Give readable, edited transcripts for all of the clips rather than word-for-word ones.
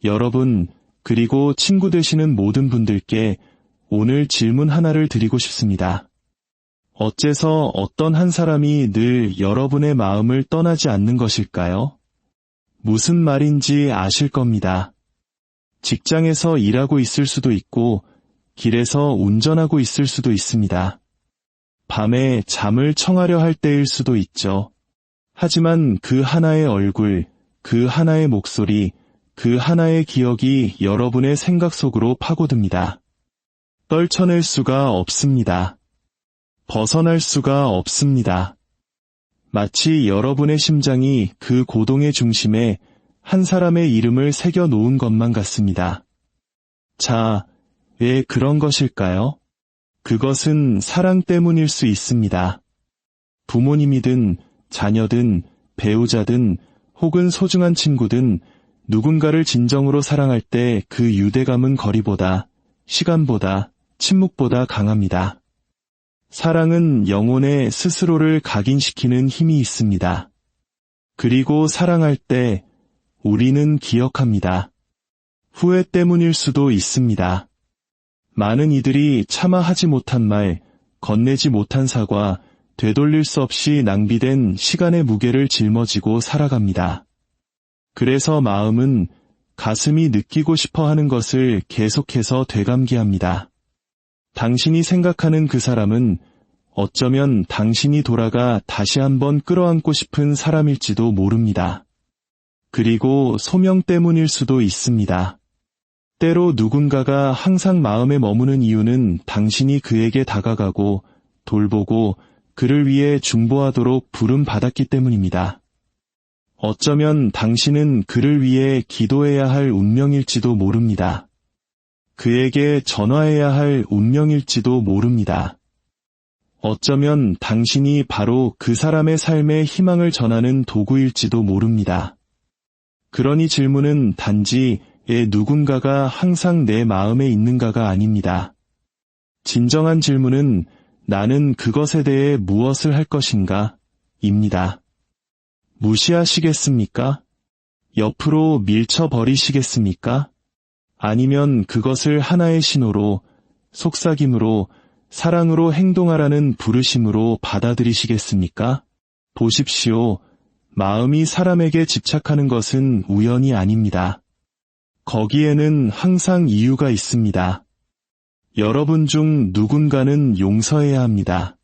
여러분, 그리고 친구 되시는 모든 분들께 오늘 질문 하나를 드리고 싶습니다. 어째서 어떤 한 사람이 늘 여러분의 마음을 떠나지 않는 것일까요? 무슨 말인지 아실 겁니다. 직장에서 일하고 있을 수도 있고, 길에서 운전하고 있을 수도 있습니다. 밤에 잠을 청하려 할 때일 수도 있죠. 하지만 그 하나의 얼굴, 그 하나의 목소리, 그 하나의 기억이 여러분의 생각 속으로 파고듭니다. 떨쳐낼 수가 없습니다. 벗어날 수가 없습니다. 마치 여러분의 심장이 그 고동의 중심에 한 사람의 이름을 새겨 놓은 것만 같습니다. 자, 왜 그런 것일까요? 그것은 사랑 때문일 수 있습니다. 부모님이든 자녀든 배우자든 혹은 소중한 친구든 누군가를 진정으로 사랑할 때 그 유대감은 거리보다, 시간보다, 침묵보다 강합니다. 사랑은 영혼에 스스로를 각인시키는 힘이 있습니다. 그리고 사랑할 때 우리는 기억합니다. 후회 때문일 수도 있습니다. 많은 이들이 차마 하지 못한 말, 건네지 못한 사과, 되돌릴 수 없이 낭비된 시간의 무게를 짊어지고 살아갑니다. 그래서 마음은 가슴이 느끼고 싶어 하는 것을 계속해서 되감기합니다. 당신이 생각하는 그 사람은 어쩌면 당신이 돌아가 다시 한번 끌어안고 싶은 사람일지도 모릅니다. 그리고 소명 때문일 수도 있습니다. 때로 누군가가 항상 마음에 머무는 이유는 당신이 그에게 다가가고 돌보고 그를 위해 중보하도록 부름받았기 때문입니다. 어쩌면 당신은 그를 위해 기도해야 할 운명일지도 모릅니다. 그에게 전화해야 할 운명일지도 모릅니다. 어쩌면 당신이 바로 그 사람의 삶에 희망을 전하는 도구일지도 모릅니다. 그러니 질문은 단지 왜 누군가가 항상 내 마음에 있는가가 아닙니다. 진정한 질문은 나는 그것에 대해 무엇을 할 것인가? 입니다. 무시하시겠습니까? 옆으로 밀쳐버리시겠습니까? 아니면 그것을 하나의 신호로, 속삭임으로, 사랑으로 행동하라는 부르심으로 받아들이시겠습니까? 보십시오. 마음이 사람에게 집착하는 것은 우연이 아닙니다. 거기에는 항상 이유가 있습니다. 여러분 중 누군가는 용서해야 합니다.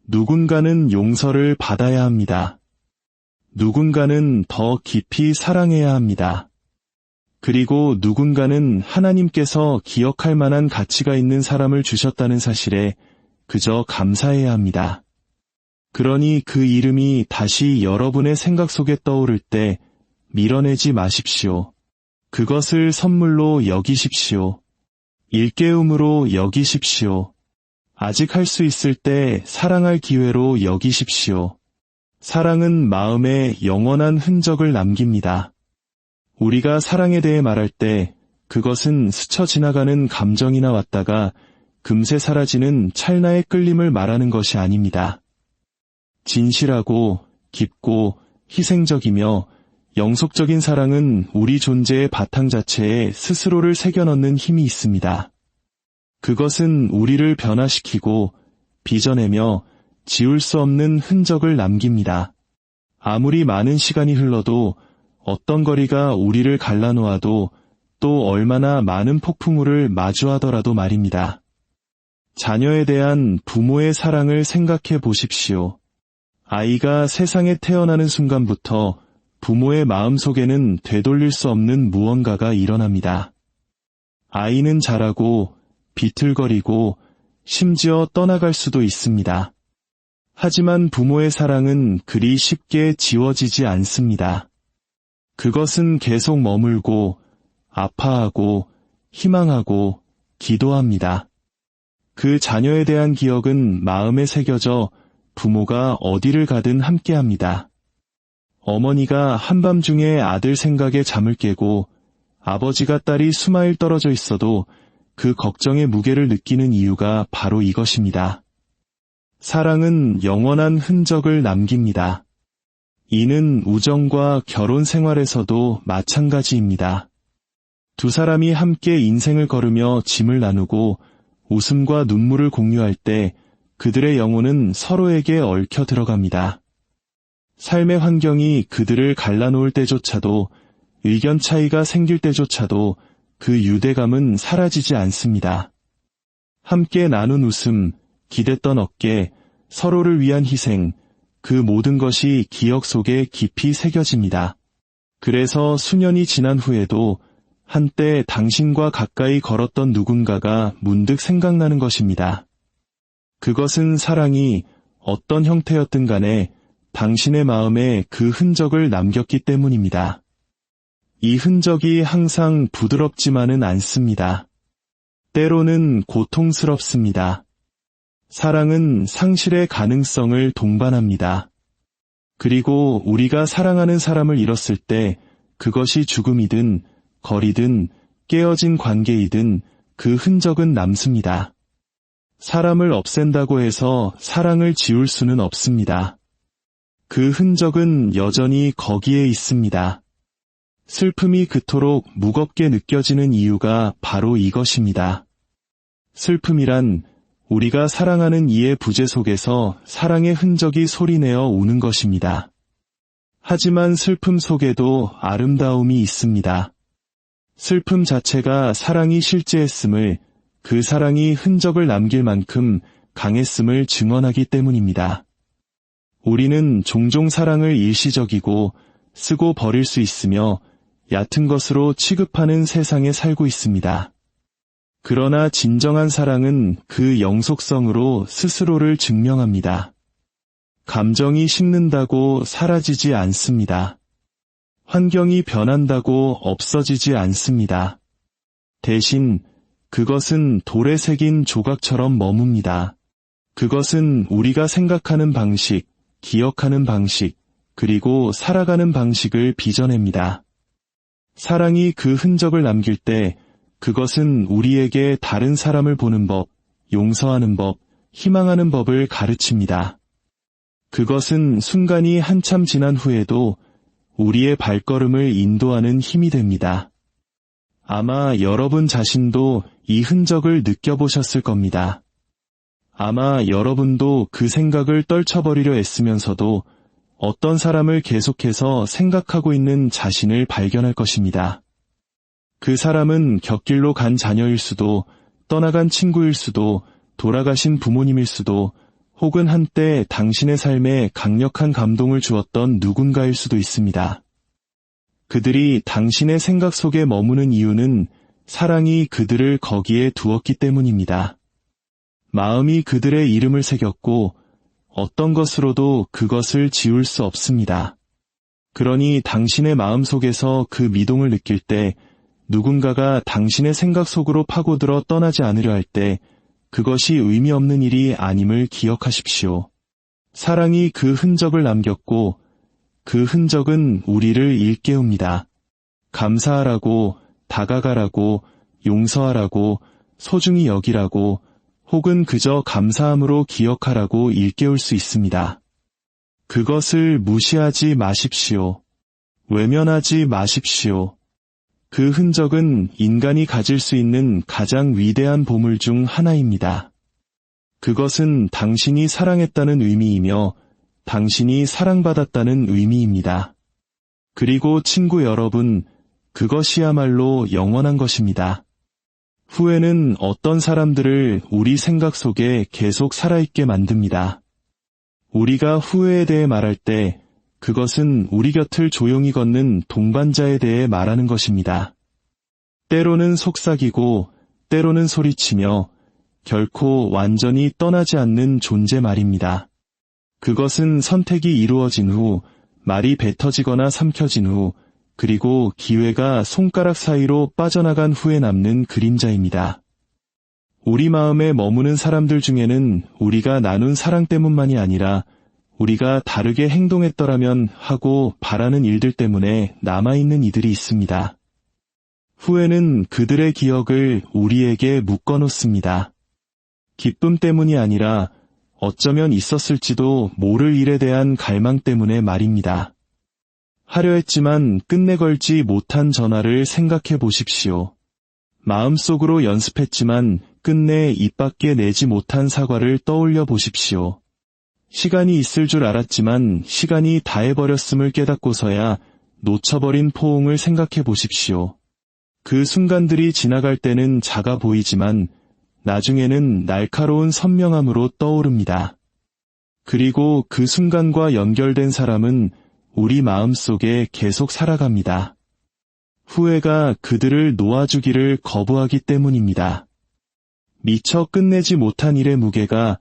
누군가는 용서를 받아야 합니다. 누군가는 더 깊이 사랑해야 합니다. 그리고 누군가는 하나님께서 기억할 만한 가치가 있는 사람을 주셨다는 사실에 그저 감사해야 합니다. 그러니 그 이름이 다시 여러분의 생각 속에 떠오를 때 밀어내지 마십시오. 그것을 선물로 여기십시오. 일깨움으로 여기십시오. 아직 할 수 있을 때 사랑할 기회로 여기십시오. 사랑은 마음에 영원한 흔적을 남깁니다. 우리가 사랑에 대해 말할 때 그것은 스쳐 지나가는 감정이나 왔다가 금세 사라지는 찰나의 끌림을 말하는 것이 아닙니다. 진실하고 깊고 희생적이며 영속적인 사랑은 우리 존재의 바탕 자체에 스스로를 새겨넣는 힘이 있습니다. 그것은 우리를 변화시키고 빚어내며 지울 수 없는 흔적을 남깁니다. 아무리 많은 시간이 흘러도 어떤 거리가 우리를 갈라놓아도 또 얼마나 많은 폭풍우를 마주하더라도 말입니다. 자녀에 대한 부모의 사랑을 생각해 보십시오. 아이가 세상에 태어나는 순간부터 부모의 마음속에는 되돌릴 수 없는 무언가가 일어납니다. 아이는 자라고 비틀거리고 심지어 떠나갈 수도 있습니다. 하지만 부모의 사랑은 그리 쉽게 지워지지 않습니다. 그것은 계속 머물고 아파하고 희망하고 기도합니다. 그 자녀에 대한 기억은 마음에 새겨져 부모가 어디를 가든 함께합니다. 어머니가 한밤중에 아들 생각에 잠을 깨고 아버지가 딸이 수마일 떨어져 있어도 그 걱정의 무게를 느끼는 이유가 바로 이것입니다. 사랑은 영원한 흔적을 남깁니다. 이는 우정과 결혼 생활에서도 마찬가지입니다. 두 사람이 함께 인생을 걸으며 짐을 나누고 웃음과 눈물을 공유할 때 그들의 영혼은 서로에게 얽혀 들어갑니다. 삶의 환경이 그들을 갈라놓을 때조차도, 의견 차이가 생길 때조차도 그 유대감은 사라지지 않습니다. 함께 나눈 웃음, 기댔던 어깨, 서로를 위한 희생, 그 모든 것이 기억 속에 깊이 새겨집니다. 그래서 수년이 지난 후에도 한때 당신과 가까이 걸었던 누군가가 문득 생각나는 것입니다. 그것은 사랑이 어떤 형태였든 간에 당신의 마음에 그 흔적을 남겼기 때문입니다. 이 흔적이 항상 부드럽지만은 않습니다. 때로는 고통스럽습니다. 사랑은 상실의 가능성을 동반합니다. 그리고 우리가 사랑하는 사람을 잃었을 때 그것이 죽음이든 거리든 깨어진 관계이든 그 흔적은 남습니다. 사람을 없앤다고 해서 사랑을 지울 수는 없습니다. 그 흔적은 여전히 거기에 있습니다. 슬픔이 그토록 무겁게 느껴지는 이유가 바로 이것입니다. 슬픔이란 우리가 사랑하는 이의 부재 속에서 사랑의 흔적이 소리내어 우는 것입니다. 하지만 슬픔 속에도 아름다움이 있습니다. 슬픔 자체가 사랑이 실제했음을, 그 사랑이 흔적을 남길 만큼 강했음을 증언하기 때문입니다. 우리는 종종 사랑을 일시적이고 쓰고 버릴 수 있으며 얕은 것으로 취급하는 세상에 살고 있습니다. 그러나 진정한 사랑은 그 영속성으로 스스로를 증명합니다. 감정이 식는다고 사라지지 않습니다. 환경이 변한다고 없어지지 않습니다. 대신 그것은 돌에 새긴 조각처럼 머뭅니다. 그것은 우리가 생각하는 방식, 기억하는 방식, 그리고 살아가는 방식을 빚어냅니다. 사랑이 그 흔적을 남길 때 그것은 우리에게 다른 사람을 보는 법, 용서하는 법, 희망하는 법을 가르칩니다. 그것은 순간이 한참 지난 후에도 우리의 발걸음을 인도하는 힘이 됩니다. 아마 여러분 자신도 이 흔적을 느껴보셨을 겁니다. 아마 여러분도 그 생각을 떨쳐버리려 애쓰면서도 어떤 사람을 계속해서 생각하고 있는 자신을 발견할 것입니다. 그 사람은 곁길로 간 자녀일 수도, 떠나간 친구일 수도, 돌아가신 부모님일 수도, 혹은 한때 당신의 삶에 강력한 감동을 주었던 누군가일 수도 있습니다. 그들이 당신의 생각 속에 머무는 이유는 사랑이 그들을 거기에 두었기 때문입니다. 마음이 그들의 이름을 새겼고 어떤 것으로도 그것을 지울 수 없습니다. 그러니 당신의 마음 속에서 그 미동을 느낄 때, 누군가가 당신의 생각 속으로 파고들어 떠나지 않으려 할 때 그것이 의미 없는 일이 아님을 기억하십시오. 사랑이 그 흔적을 남겼고 그 흔적은 우리를 일깨웁니다. 감사하라고, 다가가라고, 용서하라고, 소중히 여기라고, 혹은 그저 감사함으로 기억하라고 일깨울 수 있습니다. 그것을 무시하지 마십시오. 외면하지 마십시오. 그 흔적은 인간이 가질 수 있는 가장 위대한 보물 중 하나입니다. 그것은 당신이 사랑했다는 의미이며 당신이 사랑받았다는 의미입니다. 그리고 친구 여러분, 그것이야말로 영원한 것입니다. 후회는 어떤 사람들을 우리 생각 속에 계속 살아있게 만듭니다. 우리가 후회에 대해 말할 때 그것은 우리 곁을 조용히 걷는 동반자에 대해 말하는 것입니다. 때로는 속삭이고 때로는 소리치며 결코 완전히 떠나지 않는 존재 말입니다. 그것은 선택이 이루어진 후, 말이 뱉어지거나 삼켜진 후, 그리고 기회가 손가락 사이로 빠져나간 후에 남는 그림자입니다. 우리 마음에 머무는 사람들 중에는 우리가 나눈 사랑 때문만이 아니라 우리가 다르게 행동했더라면 하고 바라는 일들 때문에 남아있는 이들이 있습니다. 후회는 그들의 기억을 우리에게 묶어놓습니다. 기쁨 때문이 아니라 어쩌면 있었을지도 모를 일에 대한 갈망 때문에 말입니다. 하려 했지만 끝내 걸지 못한 전화를 생각해 보십시오. 마음속으로 연습했지만 끝내 입 밖에 내지 못한 사과를 떠올려 보십시오. 시간이 있을 줄 알았지만 시간이 다해버렸음을 깨닫고서야 놓쳐버린 포옹을 생각해 보십시오. 그 순간들이 지나갈 때는 작아 보이지만 나중에는 날카로운 선명함으로 떠오릅니다. 그리고 그 순간과 연결된 사람은 우리 마음속에 계속 살아갑니다. 후회가 그들을 놓아주기를 거부하기 때문입니다. 미처 끝내지 못한 일의 무게가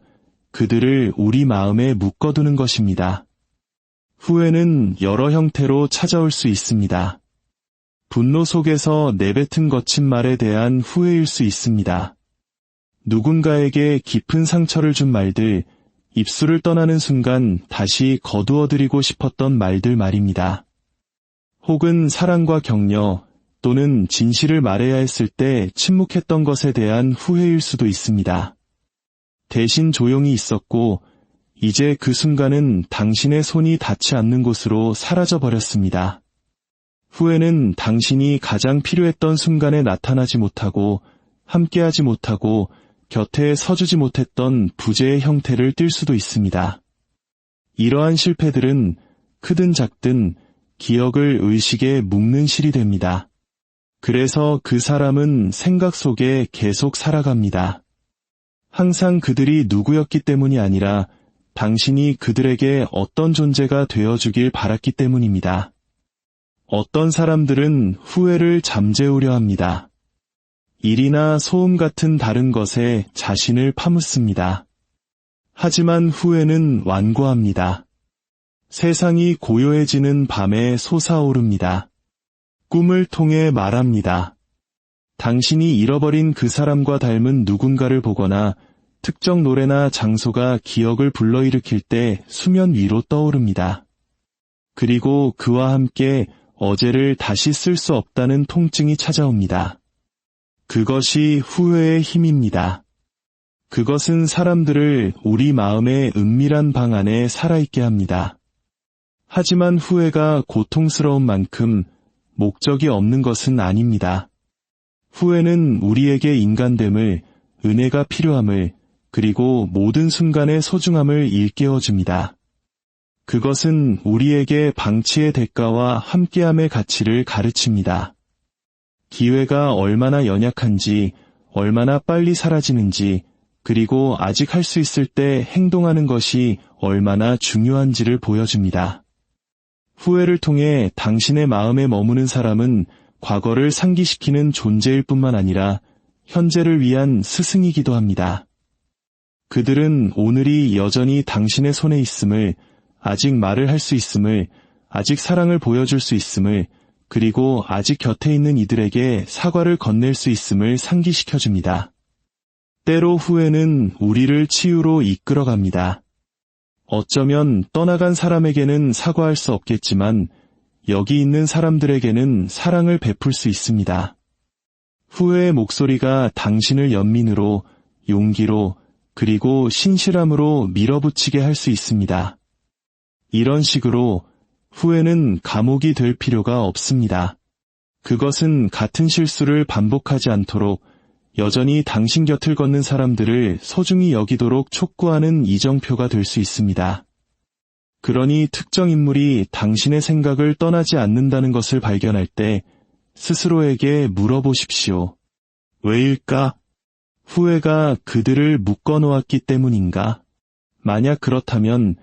그들을 우리 마음에 묶어두는 것입니다. 후회는 여러 형태로 찾아올 수 있습니다. 분노 속에서 내뱉은 거친 말에 대한 후회일 수 있습니다. 누군가에게 깊은 상처를 준 말들, 입술을 떠나는 순간 다시 거두어드리고 싶었던 말들 말입니다. 혹은 사랑과 격려 또는 진실을 말해야 했을 때 침묵했던 것에 대한 후회일 수도 있습니다. 대신 조용히 있었고 이제 그 순간은 당신의 손이 닿지 않는 곳으로 사라져 버렸습니다. 후회는 당신이 가장 필요했던 순간에 나타나지 못하고 함께하지 못하고 곁에 서주지 못했던 부재의 형태를 띨 수도 있습니다. 이러한 실패들은 크든 작든 기억을 의식에 묶는 실이 됩니다. 그래서 그 사람은 생각 속에 계속 살아갑니다. 항상 그들이 누구였기 때문이 아니라 당신이 그들에게 어떤 존재가 되어주길 바랐기 때문입니다. 어떤 사람들은 후회를 잠재우려 합니다. 일이나 소음 같은 다른 것에 자신을 파묻습니다. 하지만 후회는 완고합니다. 세상이 고요해지는 밤에 솟아오릅니다. 꿈을 통해 말합니다. 당신이 잃어버린 그 사람과 닮은 누군가를 보거나 특정 노래나 장소가 기억을 불러일으킬 때 수면 위로 떠오릅니다. 그리고 그와 함께 어제를 다시 쓸 수 없다는 통증이 찾아옵니다. 그것이 후회의 힘입니다. 그것은 사람들을 우리 마음의 은밀한 방 안에 살아있게 합니다. 하지만 후회가 고통스러운 만큼 목적이 없는 것은 아닙니다. 후회는 우리에게 인간됨을, 은혜가 필요함을, 그리고 모든 순간의 소중함을 일깨워줍니다. 그것은 우리에게 방치의 대가와 함께함의 가치를 가르칩니다. 기회가 얼마나 연약한지, 얼마나 빨리 사라지는지, 그리고 아직 할 수 있을 때 행동하는 것이 얼마나 중요한지를 보여줍니다. 후회를 통해 당신의 마음에 머무는 사람은 과거를 상기시키는 존재일 뿐만 아니라 현재를 위한 스승이기도 합니다. 그들은 오늘이 여전히 당신의 손에 있음을, 아직 말을 할 수 있음을, 아직 사랑을 보여줄 수 있음을, 그리고 아직 곁에 있는 이들에게 사과를 건넬 수 있음을 상기시켜줍니다. 때로 후회는 우리를 치유로 이끌어갑니다. 어쩌면 떠나간 사람에게는 사과할 수 없겠지만 여기 있는 사람들에게는 사랑을 베풀 수 있습니다. 후회의 목소리가 당신을 연민으로, 용기로, 그리고 신실함으로 밀어붙이게 할 수 있습니다. 이런 식으로 후회는 감옥이 될 필요가 없습니다. 그것은 같은 실수를 반복하지 않도록 여전히 당신 곁을 걷는 사람들을 소중히 여기도록 촉구하는 이정표가 될 수 있습니다. 그러니 특정 인물이 당신의 생각을 떠나지 않는다는 것을 발견할 때 스스로에게 물어보십시오. 왜일까? 후회가 그들을 묶어놓았기 때문인가? 만약 그렇다면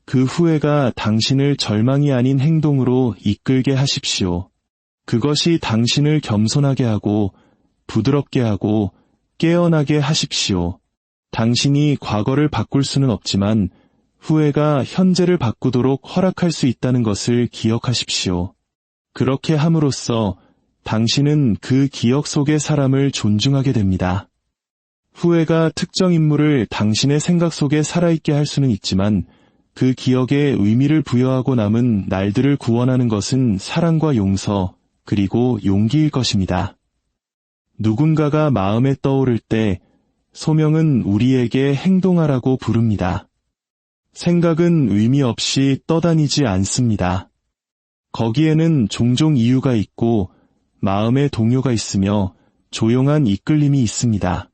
그 후회가 당신을 절망이 아닌 행동으로 이끌게 하십시오. 그것이 당신을 겸손하게 하고 부드럽게 하고 깨어나게 하십시오. 당신이 과거를 바꿀 수는 없지만 후회가 현재를 바꾸도록 허락할 수 있다는 것을 기억하십시오. 그렇게 함으로써 당신은 그 기억 속의 사람을 존중하게 됩니다. 후회가 특정 인물을 당신의 생각 속에 살아있게 할 수는 있지만 그 기억에 의미를 부여하고 남은 날들을 구원하는 것은 사랑과 용서, 그리고 용기일 것입니다. 누군가가 마음에 떠오를 때 소명은 우리에게 행동하라고 부릅니다. 생각은 의미 없이 떠다니지 않습니다. 거기에는 종종 이유가 있고 마음의 동요가 있으며 조용한 이끌림이 있습니다.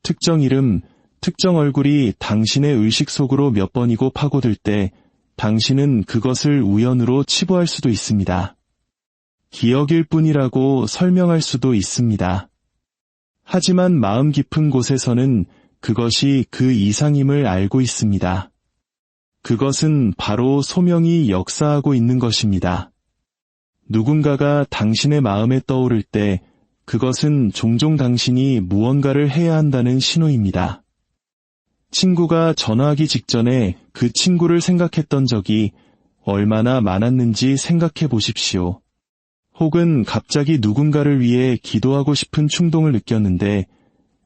특정 이름, 특정 얼굴이 당신의 의식 속으로 몇 번이고 파고들 때 당신은 그것을 우연으로 치부할 수도 있습니다. 기억일 뿐이라고 설명할 수도 있습니다. 하지만 마음 깊은 곳에서는 그것이 그 이상임을 알고 있습니다. 그것은 바로 소명이 역사하고 있는 것입니다. 누군가가 당신의 마음에 떠오를 때 그것은 종종 당신이 무언가를 해야 한다는 신호입니다. 친구가 전화하기 직전에 그 친구를 생각했던 적이 얼마나 많았는지 생각해 보십시오. 혹은 갑자기 누군가를 위해 기도하고 싶은 충동을 느꼈는데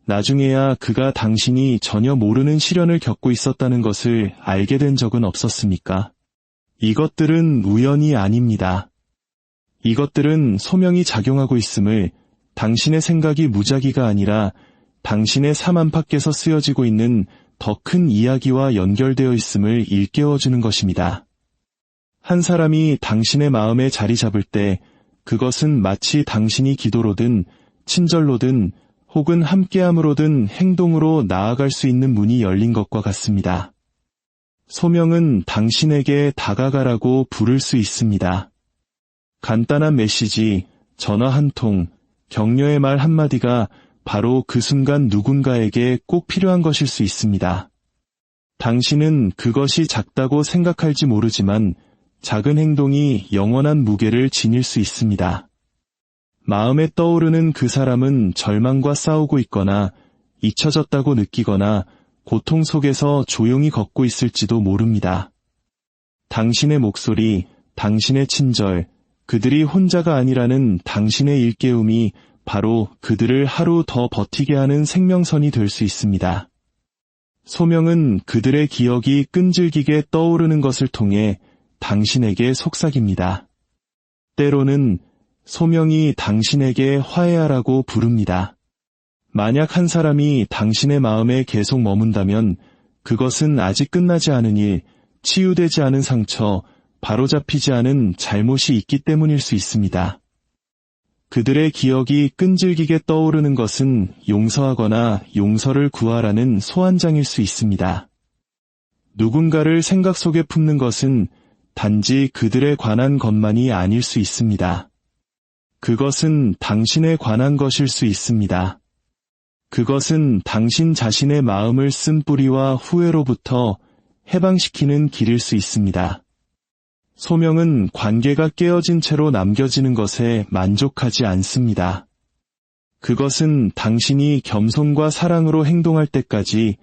나중에야 그가 당신이 전혀 모르는 시련을 겪고 있었다는 것을 알게 된 적은 없었습니까? 이것들은 우연이 아닙니다. 이것들은 소명이 작용하고 있음을 당신의 생각이 무작위가 아니라 당신의 삶 안팎에서 쓰여지고 있는 더 큰 이야기와 연결되어 있음을 일깨워주는 것입니다. 한 사람이 당신의 마음에 자리 잡을 때 그것은 마치 당신이 기도로든 친절로든 혹은 함께함으로든 행동으로 나아갈 수 있는 문이 열린 것과 같습니다. 소명은 당신에게 다가가라고 부를 수 있습니다. 간단한 메시지, 전화 한 통, 격려의 말 한마디가 바로 그 순간 누군가에게 꼭 필요한 것일 수 있습니다. 당신은 그것이 작다고 생각할지 모르지만 작은 행동이 영원한 무게를 지닐 수 있습니다. 마음에 떠오르는 그 사람은 절망과 싸우고 있거나 잊혀졌다고 느끼거나 고통 속에서 조용히 걷고 있을지도 모릅니다. 당신의 목소리, 당신의 친절, 그들이 혼자가 아니라는 당신의 일깨움이 바로 그들을 하루 더 버티게 하는 생명선이 될 수 있습니다. 소명은 그들의 기억이 끈질기게 떠오르는 것을 통해 당신에게 속삭입니다. 때로는 소명이 당신에게 화해하라고 부릅니다. 만약 한 사람이 당신의 마음에 계속 머문다면 그것은 아직 끝나지 않은 일, 치유되지 않은 상처, 바로잡히지 않은 잘못이 있기 때문일 수 있습니다. 그들의 기억이 끈질기게 떠오르는 것은 용서하거나 용서를 구하라는 소환장일 수 있습니다. 누군가를 생각 속에 품는 것은 단지 그들에 관한 것만이 아닐 수 있습니다. 그것은 당신에 관한 것일 수 있습니다. 그것은 당신 자신의 마음을 쓴 뿌리와 후회로부터 해방시키는 길일 수 있습니다. 소명은 관계가 깨어진 채로 남겨지는 것에 만족하지 않습니다. 그것은 당신이 겸손과 사랑으로 행동할 때까지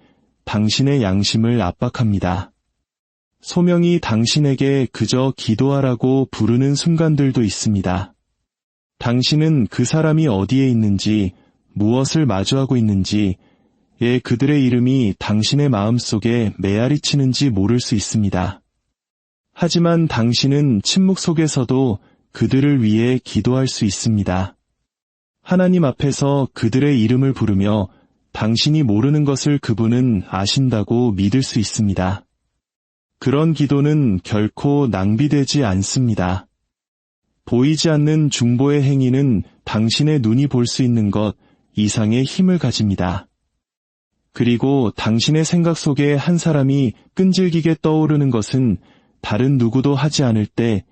당신의 양심을 압박합니다. 소명이 당신에게 그저 기도하라고 부르는 순간들도 있습니다. 당신은 그 사람이 어디에 있는지, 무엇을 마주하고 있는지, 그들의 이름이 당신의 마음속에 메아리치는지 모를 수 있습니다. 하지만 당신은 침묵 속에서도 그들을 위해 기도할 수 있습니다. 하나님 앞에서 그들의 이름을 부르며 당신이 모르는 것을 그분은 아신다고 믿을 수 있습니다. 그런 기도는 결코 낭비되지 않습니다. 보이지 않는 중보의 행위는 당신의 눈이 볼 수 있는 것 이상의 힘을 가집니다. 그리고 당신의 생각 속에 한 사람이 끈질기게 떠오르는 것은 다른 누구도 하지 않을 때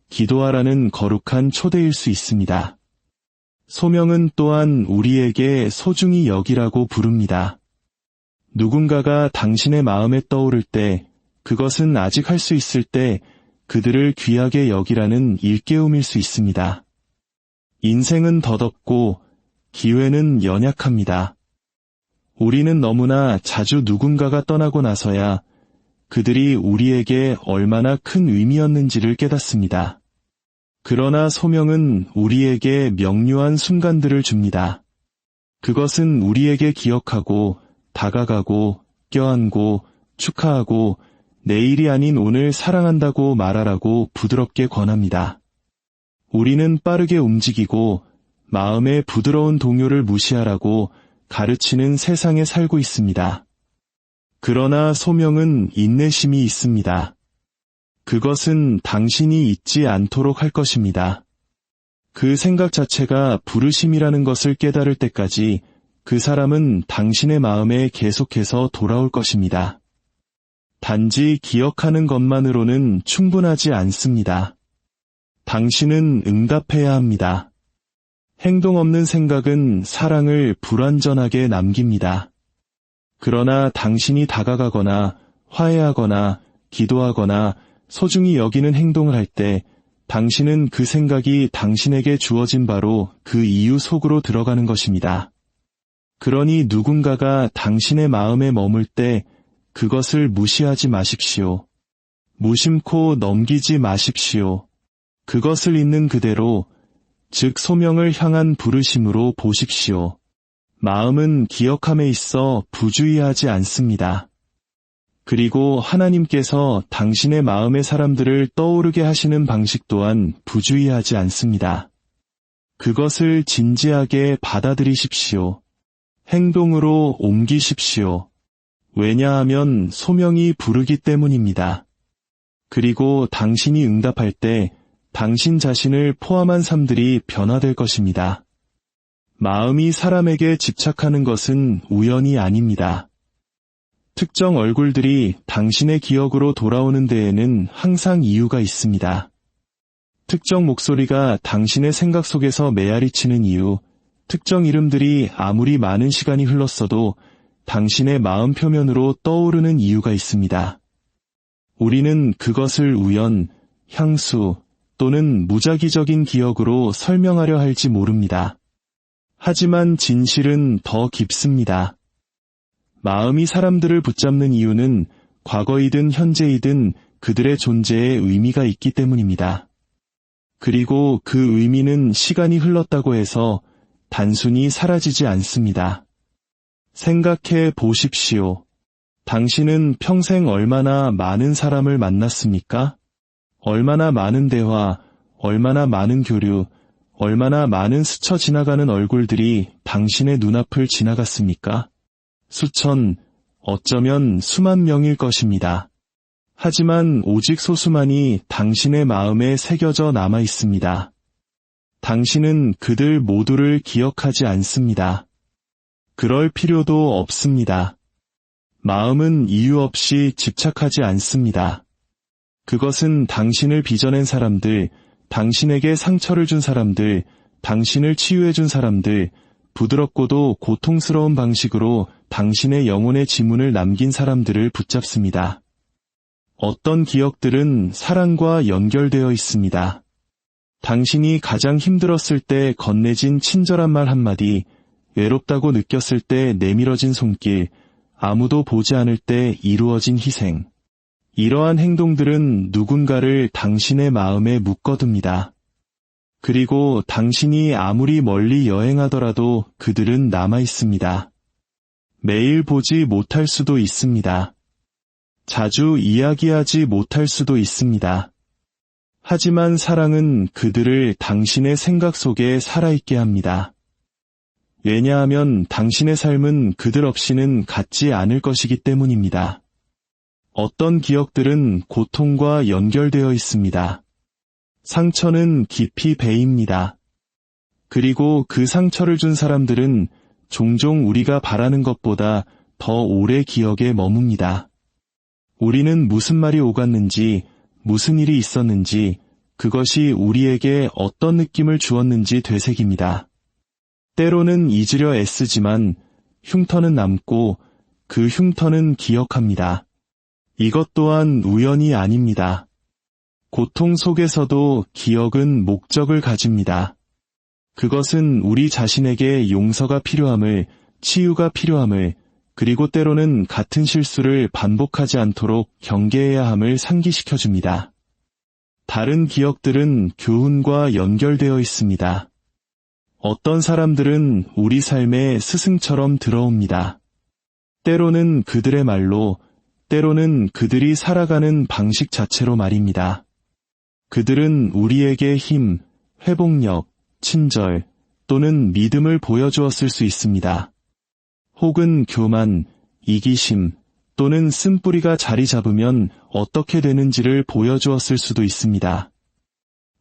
기도하라는 거룩한 초대일 수 있습니다. 소명은 또한 우리에게 소중히 여기라고 부릅니다. 누군가가 당신의 마음에 떠오를 때 그것은 아직 할 수 있을 때 그들을 귀하게 여기라는 일깨움일 수 있습니다. 인생은 더덥고 기회는 연약합니다. 우리는 너무나 자주 누군가가 떠나고 나서야 그들이 우리에게 얼마나 큰 의미였는지를 깨닫습니다. 그러나 소명은 우리에게 명료한 순간들을 줍니다. 그것은 우리에게 기억하고 다가가고 껴안고 축하하고 내일이 아닌 오늘 사랑한다고 말하라고 부드럽게 권합니다. 우리는 빠르게 움직이고 마음의 부드러운 동요를 무시하라고 가르치는 세상에 살고 있습니다. 그러나 소명은 인내심이 있습니다. 그것은 당신이 잊지 않도록 할 것입니다. 그 생각 자체가 부르심이라는 것을 깨달을 때까지 그 사람은 당신의 마음에 계속해서 돌아올 것입니다. 단지 기억하는 것만으로는 충분하지 않습니다. 당신은 응답해야 합니다. 행동 없는 생각은 사랑을 불완전하게 남깁니다. 그러나 당신이 다가가거나 화해하거나 기도하거나 소중히 여기는 행동을 할 때 당신은 그 생각이 당신에게 주어진 바로 그 이유 속으로 들어가는 것입니다. 그러니 누군가가 당신의 마음에 머물 때 그것을 무시하지 마십시오. 무심코 넘기지 마십시오. 그것을 있는 그대로, 즉 소명을 향한 부르심으로 보십시오. 마음은 기억함에 있어 부주의하지 않습니다. 그리고 하나님께서 당신의 마음의 사람들을 떠오르게 하시는 방식 또한 부주의하지 않습니다. 그것을 진지하게 받아들이십시오. 행동으로 옮기십시오. 왜냐하면 소명이 부르기 때문입니다. 그리고 당신이 응답할 때 당신 자신을 포함한 삶들이 변화될 것입니다. 마음이 사람에게 집착하는 것은 우연이 아닙니다. 특정 얼굴들이 당신의 기억으로 돌아오는 데에는 항상 이유가 있습니다. 특정 목소리가 당신의 생각 속에서 메아리치는 이유, 특정 이름들이 아무리 많은 시간이 흘렀어도 당신의 마음 표면으로 떠오르는 이유가 있습니다. 우리는 그것을 우연, 향수 또는 무작위적인 기억으로 설명하려 할지 모릅니다. 하지만 진실은 더 깊습니다. 마음이 사람들을 붙잡는 이유는 과거이든 현재이든 그들의 존재에 의미가 있기 때문입니다. 그리고 그 의미는 시간이 흘렀다고 해서 단순히 사라지지 않습니다. 생각해 보십시오. 당신은 평생 얼마나 많은 사람을 만났습니까? 얼마나 많은 대화, 얼마나 많은 교류, 얼마나 많은 스쳐 지나가는 얼굴들이 당신의 눈앞을 지나갔습니까? 수천, 어쩌면 수만 명일 것입니다. 하지만 오직 소수만이 당신의 마음에 새겨져 남아 있습니다. 당신은 그들 모두를 기억하지 않습니다. 그럴 필요도 없습니다. 마음은 이유 없이 집착하지 않습니다. 그것은 당신을 빚어낸 사람들, 당신에게 상처를 준 사람들, 당신을 치유해준 사람들, 부드럽고도 고통스러운 방식으로 당신의 영혼의 지문을 남긴 사람들을 붙잡습니다. 어떤 기억들은 사랑과 연결되어 있습니다. 당신이 가장 힘들었을 때 건네진 친절한 말 한마디, 외롭다고 느꼈을 때 내밀어진 손길, 아무도 보지 않을 때 이루어진 희생. 이러한 행동들은 누군가를 당신의 마음에 묶어둡니다. 그리고 당신이 아무리 멀리 여행하더라도 그들은 남아있습니다. 매일 보지 못할 수도 있습니다. 자주 이야기하지 못할 수도 있습니다. 하지만 사랑은 그들을 당신의 생각 속에 살아있게 합니다. 왜냐하면 당신의 삶은 그들 없이는 같지 않을 것이기 때문입니다. 어떤 기억들은 고통과 연결되어 있습니다. 상처는 깊이 배입니다. 그리고 그 상처를 준 사람들은 종종 우리가 바라는 것보다 더 오래 기억에 머뭅니다. 우리는 무슨 말이 오갔는지, 무슨 일이 있었는지, 그것이 우리에게 어떤 느낌을 주었는지 되새깁니다. 때로는 잊으려 애쓰지만 흉터는 남고 그 흉터는 기억합니다. 이것 또한 우연이 아닙니다. 고통 속에서도 기억은 목적을 가집니다. 그것은 우리 자신에게 용서가 필요함을, 치유가 필요함을, 그리고 때로는 같은 실수를 반복하지 않도록 경계해야 함을 상기시켜줍니다. 다른 기억들은 교훈과 연결되어 있습니다. 어떤 사람들은 우리 삶에 스승처럼 들어옵니다. 때로는 그들의 말로, 때로는 그들이 살아가는 방식 자체로 말입니다. 그들은 우리에게 힘, 회복력, 친절 또는 믿음을 보여주었을 수 있습니다. 혹은 교만, 이기심 또는 쓴뿌리가 자리 잡으면 어떻게 되는지를 보여주었을 수도 있습니다.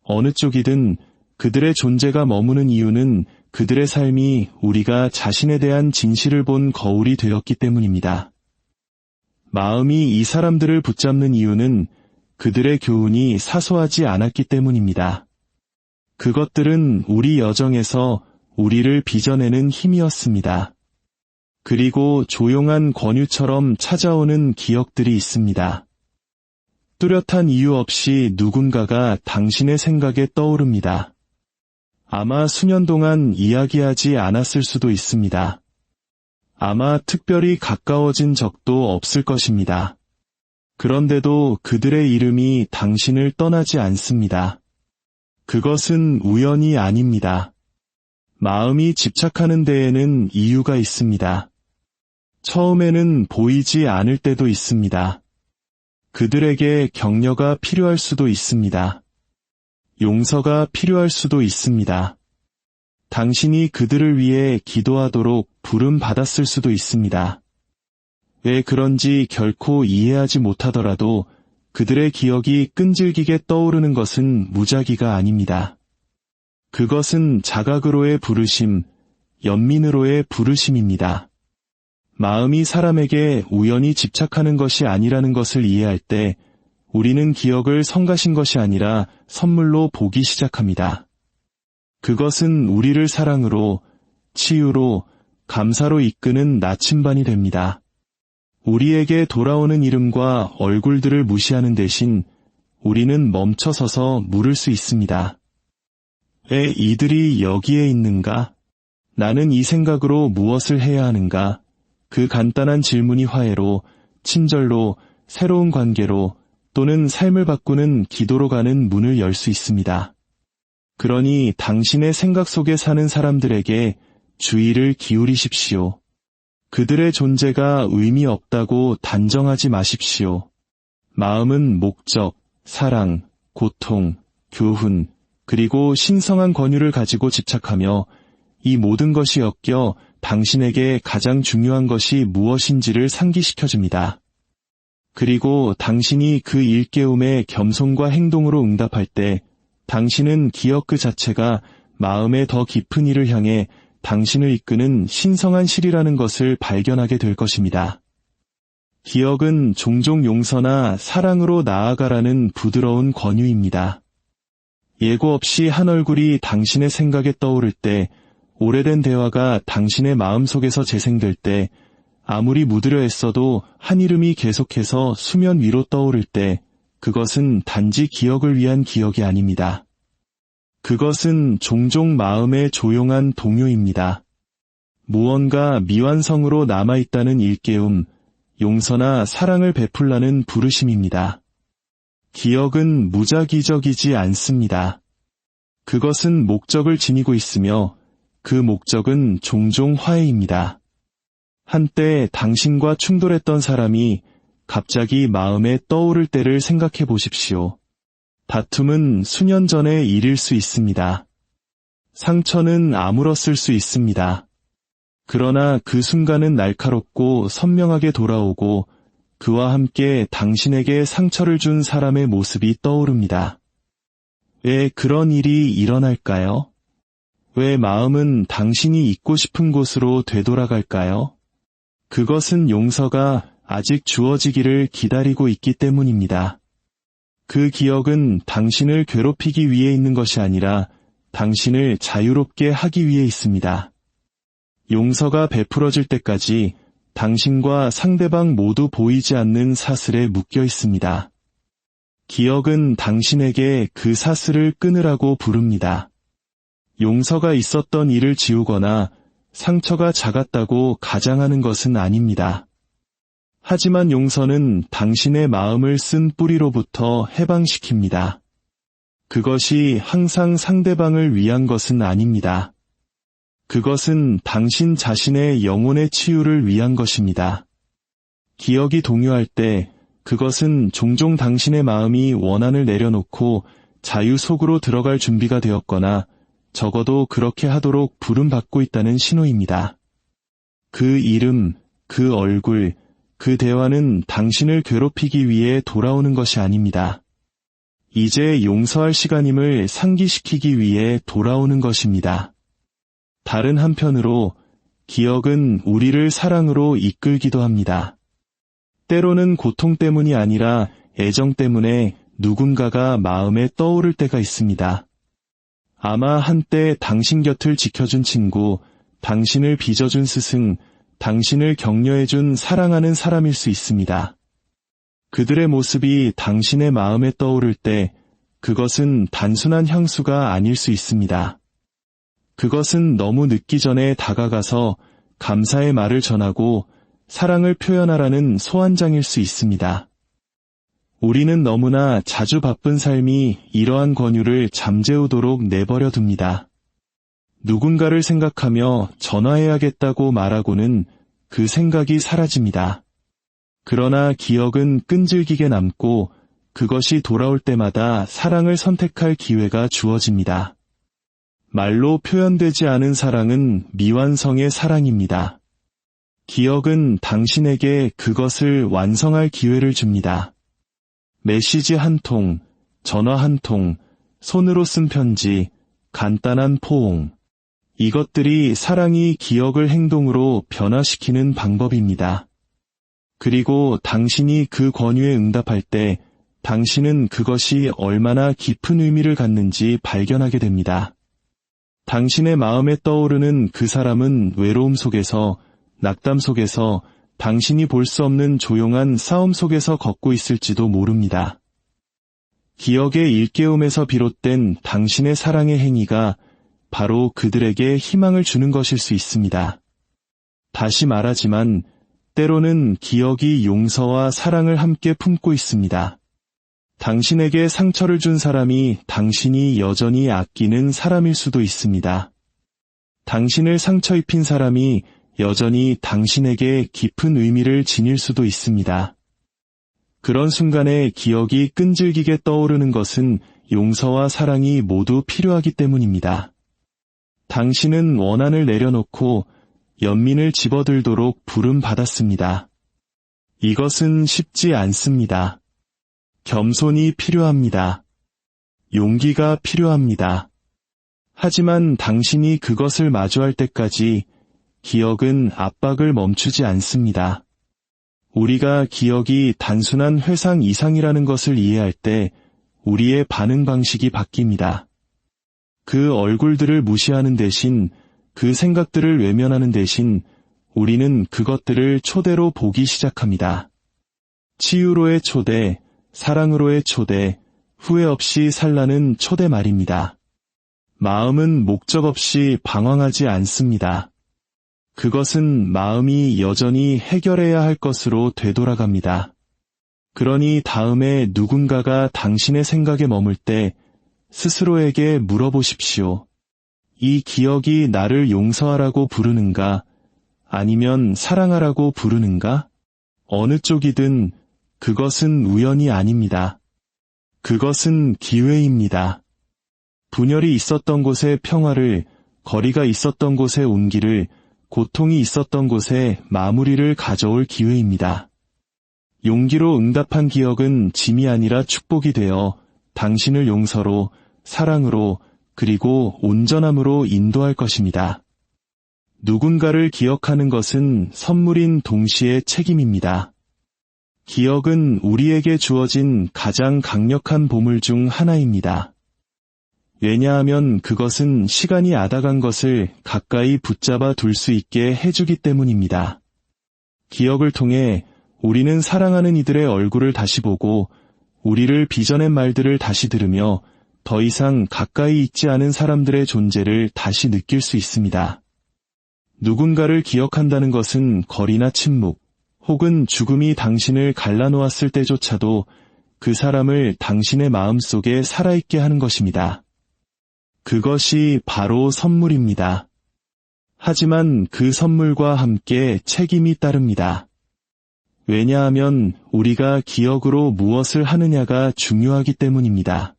어느 쪽이든 그들의 존재가 머무는 이유는 그들의 삶이 우리가 자신에 대한 진실을 본 거울이 되었기 때문입니다. 마음이 이 사람들을 붙잡는 이유는 그들의 교훈이 사소하지 않았기 때문입니다. 그것들은 우리 여정에서 우리를 빚어내는 힘이었습니다. 그리고 조용한 권유처럼 찾아오는 기억들이 있습니다. 뚜렷한 이유 없이 누군가가 당신의 생각에 떠오릅니다. 아마 수년 동안 이야기하지 않았을 수도 있습니다. 아마 특별히 가까워진 적도 없을 것입니다. 그런데도 그들의 이름이 당신을 떠나지 않습니다. 그것은 우연이 아닙니다. 마음이 집착하는 데에는 이유가 있습니다. 처음에는 보이지 않을 때도 있습니다. 그들에게 격려가 필요할 수도 있습니다. 용서가 필요할 수도 있습니다. 당신이 그들을 위해 기도하도록 부름받았을 수도 있습니다. 왜 그런지 결코 이해하지 못하더라도 그들의 기억이 끈질기게 떠오르는 것은 무작위가 아닙니다. 그것은 자각으로의 부르심, 연민으로의 부르심입니다. 마음이 사람에게 우연히 집착하는 것이 아니라는 것을 이해할 때 우리는 기억을 성가신 것이 아니라 선물로 보기 시작합니다. 그것은 우리를 사랑으로, 치유로, 감사로 이끄는 나침반이 됩니다. 우리에게 돌아오는 이름과 얼굴들을 무시하는 대신 우리는 멈춰서서 물을 수 있습니다. 왜 이들이 여기에 있는가? 나는 이 생각으로 무엇을 해야 하는가? 그 간단한 질문이 화해로, 친절로, 새로운 관계로 또는 삶을 바꾸는 기도로 가는 문을 열 수 있습니다. 그러니 당신의 생각 속에 사는 사람들에게 주의를 기울이십시오. 그들의 존재가 의미 없다고 단정하지 마십시오. 마음은 목적, 사랑, 고통, 교훈, 그리고 신성한 권유를 가지고 집착하며 이 모든 것이 엮여 당신에게 가장 중요한 것이 무엇인지를 상기시켜줍니다. 그리고 당신이 그 일깨움에 겸손과 행동으로 응답할 때 당신은 기억 그 자체가 마음의 더 깊은 이를 향해 당신을 이끄는 신성한 실이라는 것을 발견하게 될 것입니다. 기억은 종종 용서나 사랑으로 나아가라는 부드러운 권유입니다. 예고 없이 한 얼굴이 당신의 생각에 떠오를 때, 오래된 대화가 당신의 마음속에서 재생될 때, 아무리 묻으려 애써도 한 이름이 계속해서 수면 위로 떠오를 때, 그것은 단지 기억을 위한 기억이 아닙니다. 그것은 종종 마음의 조용한 동요입니다. 무언가 미완성으로 남아있다는 일깨움, 용서나 사랑을 베풀라는 부르심입니다. 기억은 무작위적이지 않습니다. 그것은 목적을 지니고 있으며 그 목적은 종종 화해입니다. 한때 당신과 충돌했던 사람이 갑자기 마음에 떠오를 때를 생각해 보십시오. 다툼은 수년 전의 일일 수 있습니다. 상처는 아물었을 수 있습니다. 그러나 그 순간은 날카롭고 선명하게 돌아오고 그와 함께 당신에게 상처를 준 사람의 모습이 떠오릅니다. 왜 그런 일이 일어날까요? 왜 마음은 당신이 있고 싶은 곳으로 되돌아갈까요? 그것은 용서가 아직 주어지기를 기다리고 있기 때문입니다. 그 기억은 당신을 괴롭히기 위해 있는 것이 아니라 당신을 자유롭게 하기 위해 있습니다. 용서가 베풀어질 때까지 당신과 상대방 모두 보이지 않는 사슬에 묶여 있습니다. 기억은 당신에게 그 사슬을 끊으라고 부릅니다. 용서가 있었던 일을 지우거나 상처가 작았다고 가장하는 것은 아닙니다. 하지만 용서는 당신의 마음을 쓴 뿌리로부터 해방시킵니다. 그것이 항상 상대방을 위한 것은 아닙니다. 그것은 당신 자신의 영혼의 치유를 위한 것입니다. 기억이 동요할 때 그것은 종종 당신의 마음이 원한을 내려놓고 자유 속으로 들어갈 준비가 되었거나 적어도 그렇게 하도록 부름받고 있다는 신호입니다. 그 이름, 그 얼굴, 그 대화는 당신을 괴롭히기 위해 돌아오는 것이 아닙니다. 이제 용서할 시간임을 상기시키기 위해 돌아오는 것입니다. 다른 한편으로 기억은 우리를 사랑으로 이끌기도 합니다. 때로는 고통 때문이 아니라 애정 때문에 누군가가 마음에 떠오를 때가 있습니다. 아마 한때 당신 곁을 지켜준 친구, 당신을 빚어준 스승, 당신을 격려해준 사랑하는 사람일 수 있습니다. 그들의 모습이 당신의 마음에 떠오를 때 그것은 단순한 향수가 아닐 수 있습니다. 그것은 너무 늦기 전에 다가가서 감사의 말을 전하고 사랑을 표현하라는 소환장일 수 있습니다. 우리는 너무나 자주 바쁜 삶이 이러한 권유를 잠재우도록 내버려 둡니다. 누군가를 생각하며 전화해야겠다고 말하고는 그 생각이 사라집니다. 그러나 기억은 끈질기게 남고 그것이 돌아올 때마다 사랑을 선택할 기회가 주어집니다. 말로 표현되지 않은 사랑은 미완성의 사랑입니다. 기억은 당신에게 그것을 완성할 기회를 줍니다. 메시지 한 통, 전화 한 통, 손으로 쓴 편지, 간단한 포옹. 이것들이 사랑이 기억을 행동으로 변화시키는 방법입니다. 그리고 당신이 그 권유에 응답할 때 당신은 그것이 얼마나 깊은 의미를 갖는지 발견하게 됩니다. 당신의 마음에 떠오르는 그 사람은 외로움 속에서, 낙담 속에서, 당신이 볼 수 없는 조용한 싸움 속에서 걷고 있을지도 모릅니다. 기억의 일깨움에서 비롯된 당신의 사랑의 행위가 바로 그들에게 희망을 주는 것일 수 있습니다. 다시 말하지만 때로는 기억이 용서와 사랑을 함께 품고 있습니다. 당신에게 상처를 준 사람이 당신이 여전히 아끼는 사람일 수도 있습니다. 당신을 상처 입힌 사람이 여전히 당신에게 깊은 의미를 지닐 수도 있습니다. 그런 순간에 기억이 끈질기게 떠오르는 것은 용서와 사랑이 모두 필요하기 때문입니다. 당신은 원한을 내려놓고 연민을 집어들도록 부름받았습니다. 이것은 쉽지 않습니다. 겸손이 필요합니다. 용기가 필요합니다. 하지만 당신이 그것을 마주할 때까지 기억은 압박을 멈추지 않습니다. 우리가 기억이 단순한 회상 이상이라는 것을 이해할 때 우리의 반응 방식이 바뀝니다. 그 얼굴들을 무시하는 대신, 그 생각들을 외면하는 대신 우리는 그것들을 초대로 보기 시작합니다. 치유로의 초대, 사랑으로의 초대, 후회 없이 살라는 초대 말입니다. 마음은 목적 없이 방황하지 않습니다. 그것은 마음이 여전히 해결해야 할 것으로 되돌아갑니다. 그러니 다음에 누군가가 당신의 생각에 머물 때 스스로에게 물어보십시오. 이 기억이 나를 용서하라고 부르는가? 아니면 사랑하라고 부르는가? 어느 쪽이든 그것은 우연이 아닙니다. 그것은 기회입니다. 분열이 있었던 곳의 평화를, 거리가 있었던 곳의 온기를, 고통이 있었던 곳에 마무리를 가져올 기회입니다. 용기로 응답한 기억은 짐이 아니라 축복이 되어 당신을 용서로, 사랑으로, 그리고 온전함으로 인도할 것입니다. 누군가를 기억하는 것은 선물인 동시에 책임입니다. 기억은 우리에게 주어진 가장 강력한 보물 중 하나입니다. 왜냐하면 그것은 시간이 앗아간 것을 가까이 붙잡아 둘 수 있게 해주기 때문입니다. 기억을 통해 우리는 사랑하는 이들의 얼굴을 다시 보고 우리를 빚어낸 말들을 다시 들으며 더 이상 가까이 있지 않은 사람들의 존재를 다시 느낄 수 있습니다. 누군가를 기억한다는 것은 거리나 침묵, 혹은 죽음이 당신을 갈라놓았을 때조차도 그 사람을 당신의 마음속에 살아있게 하는 것입니다. 그것이 바로 선물입니다. 하지만 그 선물과 함께 책임이 따릅니다. 왜냐하면 우리가 기억으로 무엇을 하느냐가 중요하기 때문입니다.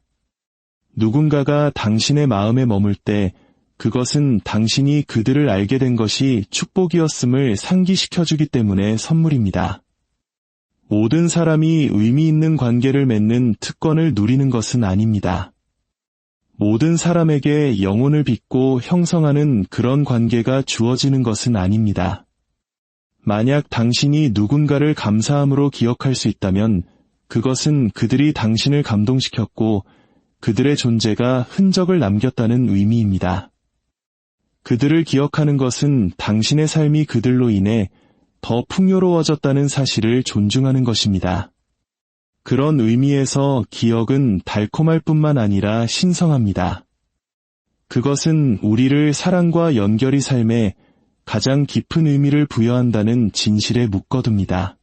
누군가가 당신의 마음에 머물 때 그것은 당신이 그들을 알게 된 것이 축복이었음을 상기시켜주기 때문에 선물입니다. 모든 사람이 의미 있는 관계를 맺는 특권을 누리는 것은 아닙니다. 모든 사람에게 영혼을 빚고 형성하는 그런 관계가 주어지는 것은 아닙니다. 만약 당신이 누군가를 감사함으로 기억할 수 있다면 그것은 그들이 당신을 감동시켰고 그들의 존재가 흔적을 남겼다는 의미입니다. 그들을 기억하는 것은 당신의 삶이 그들로 인해 더 풍요로워졌다는 사실을 존중하는 것입니다. 그런 의미에서 기억은 달콤할 뿐만 아니라 신성합니다. 그것은 우리를 사랑과 연결이 삶에 가장 깊은 의미를 부여한다는 진실에 묶어둡니다.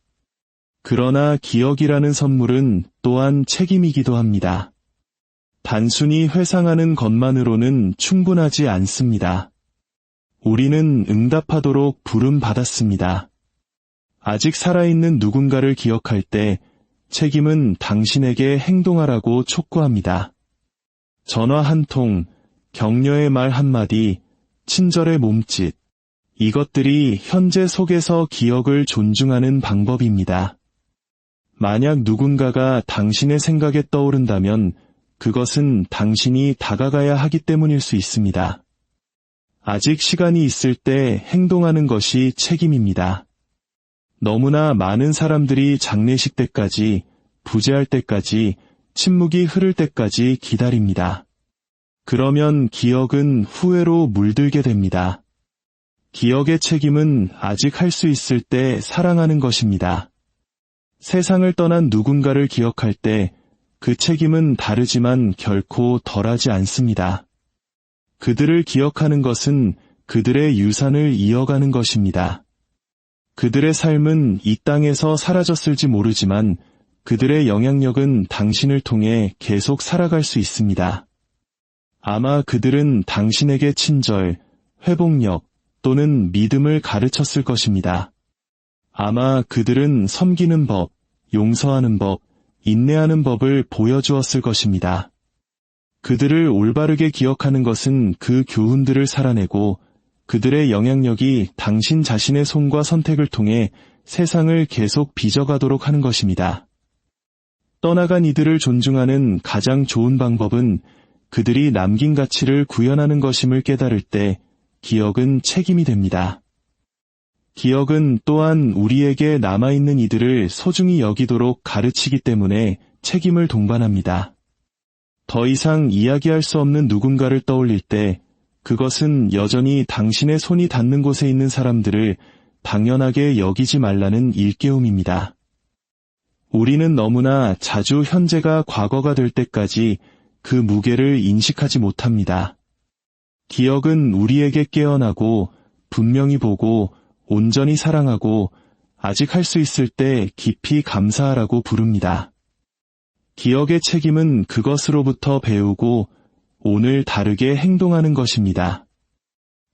그러나 기억이라는 선물은 또한 책임이기도 합니다. 단순히 회상하는 것만으로는 충분하지 않습니다. 우리는 응답하도록 부름받았습니다. 아직 살아있는 누군가를 기억할 때 책임은 당신에게 행동하라고 촉구합니다. 전화 한 통, 격려의 말 한마디, 친절의 몸짓, 이것들이 현재 속에서 기억을 존중하는 방법입니다. 만약 누군가가 당신의 생각에 떠오른다면 그것은 당신이 다가가야 하기 때문일 수 있습니다. 아직 시간이 있을 때 행동하는 것이 책임입니다. 너무나 많은 사람들이 장례식 때까지, 부재할 때까지, 침묵이 흐를 때까지 기다립니다. 그러면 기억은 후회로 물들게 됩니다. 기억의 책임은 아직 할 수 있을 때 사랑하는 것입니다. 세상을 떠난 누군가를 기억할 때 그 책임은 다르지만 결코 덜하지 않습니다. 그들을 기억하는 것은 그들의 유산을 이어가는 것입니다. 그들의 삶은 이 땅에서 사라졌을지 모르지만 그들의 영향력은 당신을 통해 계속 살아갈 수 있습니다. 아마 그들은 당신에게 친절, 회복력 또는 믿음을 가르쳤을 것입니다. 아마 그들은 섬기는 법, 용서하는 법, 인내하는 법을 보여주었을 것입니다. 그들을 올바르게 기억하는 것은 그 교훈들을 살아내고 그들의 영향력이 당신 자신의 손과 선택을 통해 세상을 계속 빚어가도록 하는 것입니다. 떠나간 이들을 존중하는 가장 좋은 방법은 그들이 남긴 가치를 구현하는 것임을 깨달을 때 기억은 책임이 됩니다. 기억은 또한 우리에게 남아있는 이들을 소중히 여기도록 가르치기 때문에 책임을 동반합니다. 더 이상 이야기할 수 없는 누군가를 떠올릴 때 그것은 여전히 당신의 손이 닿는 곳에 있는 사람들을 당연하게 여기지 말라는 일깨움입니다. 우리는 너무나 자주 현재가 과거가 될 때까지 그 무게를 인식하지 못합니다. 기억은 우리에게 깨어나고 분명히 보고 온전히 사랑하고 아직 할 수 있을 때 깊이 감사하라고 부릅니다. 기억의 책임은 그것으로부터 배우고 오늘 다르게 행동하는 것입니다.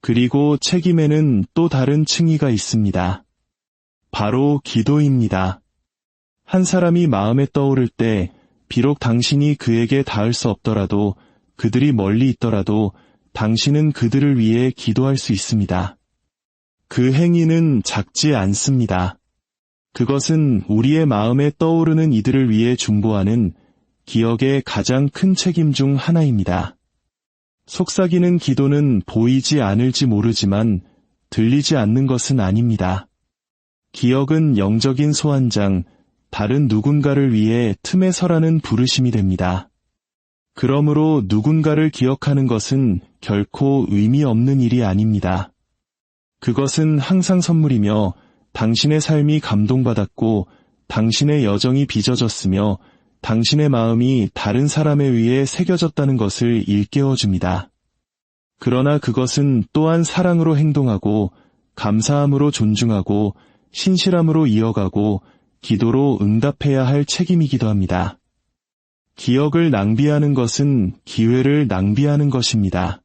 그리고 책임에는 또 다른 층위가 있습니다. 바로 기도입니다. 한 사람이 마음에 떠오를 때 비록 당신이 그에게 닿을 수 없더라도 그들이 멀리 있더라도 당신은 그들을 위해 기도할 수 있습니다. 그 행위는 작지 않습니다. 그것은 우리의 마음에 떠오르는 이들을 위해 중보하는 기억의 가장 큰 책임 중 하나입니다. 속삭이는 기도는 보이지 않을지 모르지만 들리지 않는 것은 아닙니다. 기억은 영적인 소환장, 다른 누군가를 위해 틈에 서라는 부르심이 됩니다. 그러므로 누군가를 기억하는 것은 결코 의미 없는 일이 아닙니다. 그것은 항상 선물이며 당신의 삶이 감동받았고 당신의 여정이 빚어졌으며 당신의 마음이 다른 사람에 의해 새겨졌다는 것을 일깨워줍니다. 그러나 그것은 또한 사랑으로 행동하고 감사함으로 존중하고 신실함으로 이어가고 기도로 응답해야 할 책임이기도 합니다. 기억을 낭비하는 것은 기회를 낭비하는 것입니다.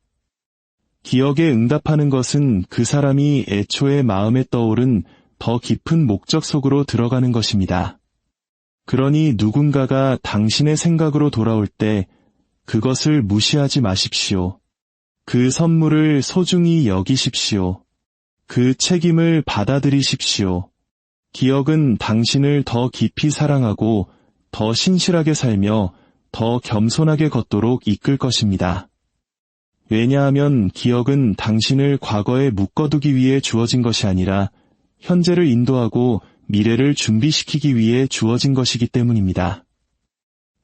기억에 응답하는 것은 그 사람이 애초에 마음에 떠오른 더 깊은 목적 속으로 들어가는 것입니다. 그러니 누군가가 당신의 생각으로 돌아올 때 그것을 무시하지 마십시오. 그 선물을 소중히 여기십시오. 그 책임을 받아들이십시오. 기억은 당신을 더 깊이 사랑하고 더 신실하게 살며 더 겸손하게 걷도록 이끌 것입니다. 왜냐하면 기억은 당신을 과거에 묶어두기 위해 주어진 것이 아니라 현재를 인도하고 미래를 준비시키기 위해 주어진 것이기 때문입니다.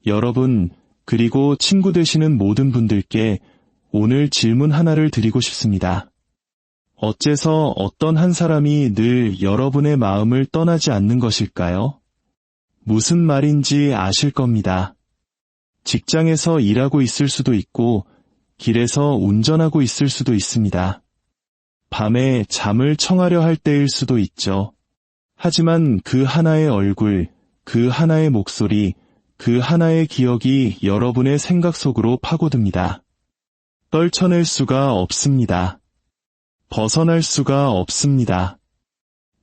여러분, 그리고 친구 되시는 모든 분들께 오늘 질문 하나를 드리고 싶습니다. 어째서 어떤 한 사람이 늘 여러분의 마음을 떠나지 않는 것일까요? 무슨 말인지 아실 겁니다. 직장에서 일하고 있을 수도 있고, 길에서 운전하고 있을 수도 있습니다. 밤에 잠을 청하려 할 때일 수도 있죠. 하지만 그 하나의 얼굴, 그 하나의 목소리, 그 하나의 기억이 여러분의 생각 속으로 파고듭니다. 떨쳐낼 수가 없습니다. 벗어날 수가 없습니다.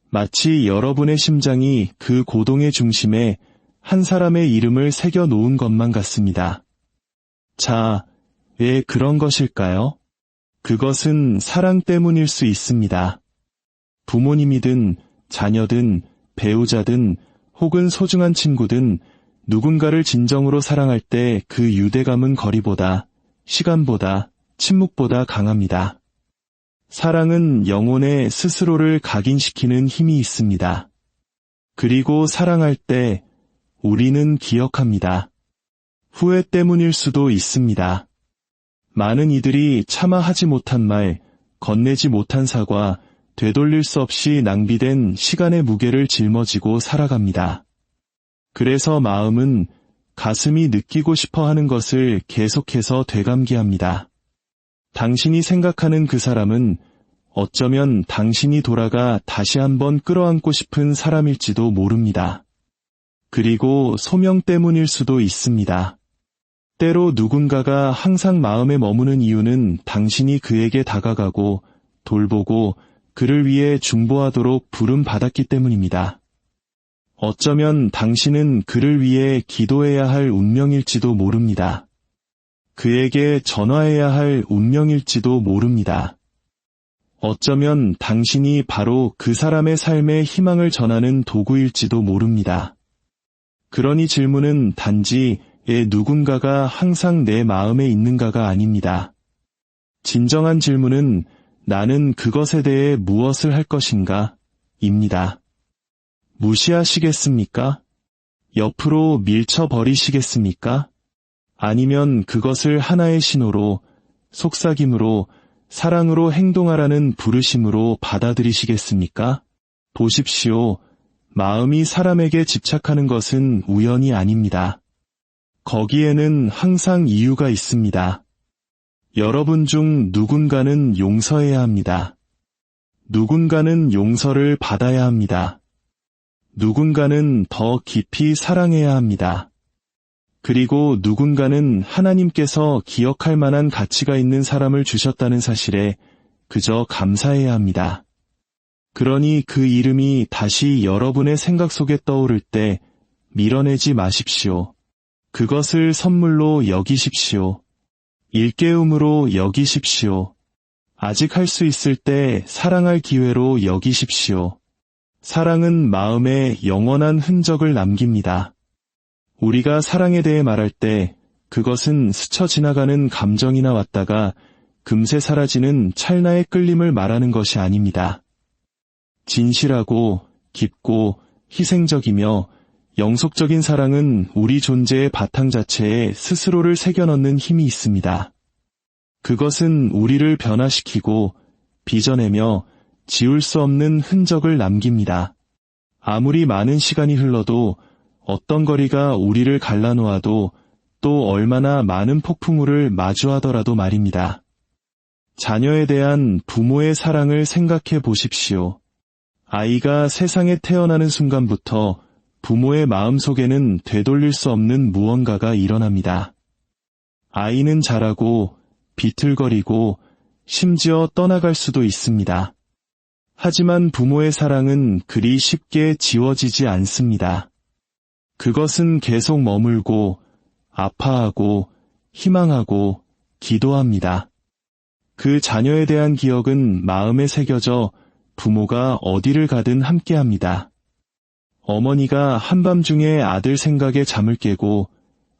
마치 여러분의 심장이 그 고동의 중심에 한 사람의 이름을 새겨 놓은 것만 같습니다. 자, 왜 그런 것일까요? 그것은 사랑 때문일 수 있습니다. 부모님이든 자녀든 배우자든 혹은 소중한 친구든 누군가를 진정으로 사랑할 때 그 유대감은 거리보다, 시간보다, 침묵보다 강합니다. 사랑은 영혼에 스스로를 각인시키는 힘이 있습니다. 그리고 사랑할 때 우리는 기억합니다. 후회 때문일 수도 있습니다. 많은 이들이 차마 하지 못한 말, 건네지 못한 사과, 되돌릴 수 없이 낭비된 시간의 무게를 짊어지고 살아갑니다. 그래서 마음은 가슴이 느끼고 싶어 하는 것을 계속해서 되감기합니다. 당신이 생각하는 그 사람은 어쩌면 당신이 돌아가 다시 한번 끌어안고 싶은 사람일지도 모릅니다. 그리고 소명 때문일 수도 있습니다. 때로 누군가가 항상 마음에 머무는 이유는 당신이 그에게 다가가고 돌보고 그를 위해 중보하도록 부름받았기 때문입니다. 어쩌면 당신은 그를 위해 기도해야 할 운명일지도 모릅니다. 그에게 전화해야 할 운명일지도 모릅니다. 어쩌면 당신이 바로 그 사람의 삶에 희망을 전하는 도구일지도 모릅니다. 그러니 질문은 단지 왜 누군가가 항상 내 마음에 있는가가 아닙니다. 진정한 질문은 나는 그것에 대해 무엇을 할 것인가? 입니다. 무시하시겠습니까? 옆으로 밀쳐버리시겠습니까? 아니면 그것을 하나의 신호로, 속삭임으로, 사랑으로 행동하라는 부르심으로 받아들이시겠습니까? 보십시오. 마음이 사람에게 집착하는 것은 우연이 아닙니다. 거기에는 항상 이유가 있습니다. 여러분 중 누군가는 용서해야 합니다. 누군가는 용서를 받아야 합니다. 누군가는 더 깊이 사랑해야 합니다. 그리고 누군가는 하나님께서 기억할 만한 가치가 있는 사람을 주셨다는 사실에 그저 감사해야 합니다. 그러니 그 이름이 다시 여러분의 생각 속에 떠오를 때 밀어내지 마십시오. 그것을 선물로 여기십시오. 일깨움으로 여기십시오. 아직 할 수 있을 때 사랑할 기회로 여기십시오. 사랑은 마음에 영원한 흔적을 남깁니다. 우리가 사랑에 대해 말할 때 그것은 스쳐 지나가는 감정이나 왔다가 금세 사라지는 찰나의 끌림을 말하는 것이 아닙니다. 진실하고 깊고 희생적이며 영속적인 사랑은 우리 존재의 바탕 자체에 스스로를 새겨넣는 힘이 있습니다. 그것은 우리를 변화시키고 빚어내며 지울 수 없는 흔적을 남깁니다. 아무리 많은 시간이 흘러도 어떤 거리가 우리를 갈라놓아도 또 얼마나 많은 폭풍우를 마주하더라도 말입니다. 자녀에 대한 부모의 사랑을 생각해 보십시오. 아이가 세상에 태어나는 순간부터 부모의 마음속에는 되돌릴 수 없는 무언가가 일어납니다. 아이는 자라고 비틀거리고 심지어 떠나갈 수도 있습니다. 하지만 부모의 사랑은 그리 쉽게 지워지지 않습니다. 그것은 계속 머물고 아파하고 희망하고 기도합니다. 그 자녀에 대한 기억은 마음에 새겨져 부모가 어디를 가든 함께합니다. 어머니가 한밤중에 아들 생각에 잠을 깨고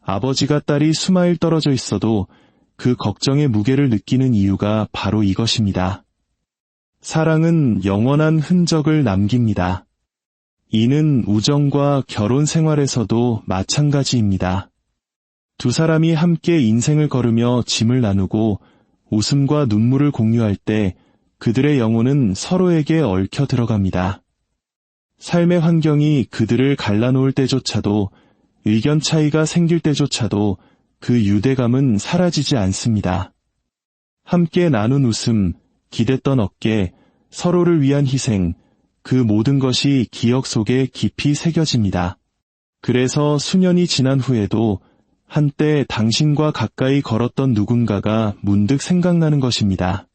아버지가 딸이 수마일 떨어져 있어도 그 걱정의 무게를 느끼는 이유가 바로 이것입니다. 사랑은 영원한 흔적을 남깁니다. 이는 우정과 결혼 생활에서도 마찬가지입니다. 두 사람이 함께 인생을 걸으며 짐을 나누고 웃음과 눈물을 공유할 때 그들의 영혼은 서로에게 얽혀 들어갑니다. 삶의 환경이 그들을 갈라놓을 때조차도, 의견 차이가 생길 때조차도 그 유대감은 사라지지 않습니다. 함께 나눈 웃음, 기댔던 어깨, 서로를 위한 희생, 그 모든 것이 기억 속에 깊이 새겨집니다. 그래서 수년이 지난 후에도 한때 당신과 가까이 걸었던 누군가가 문득 생각나는 것입니다.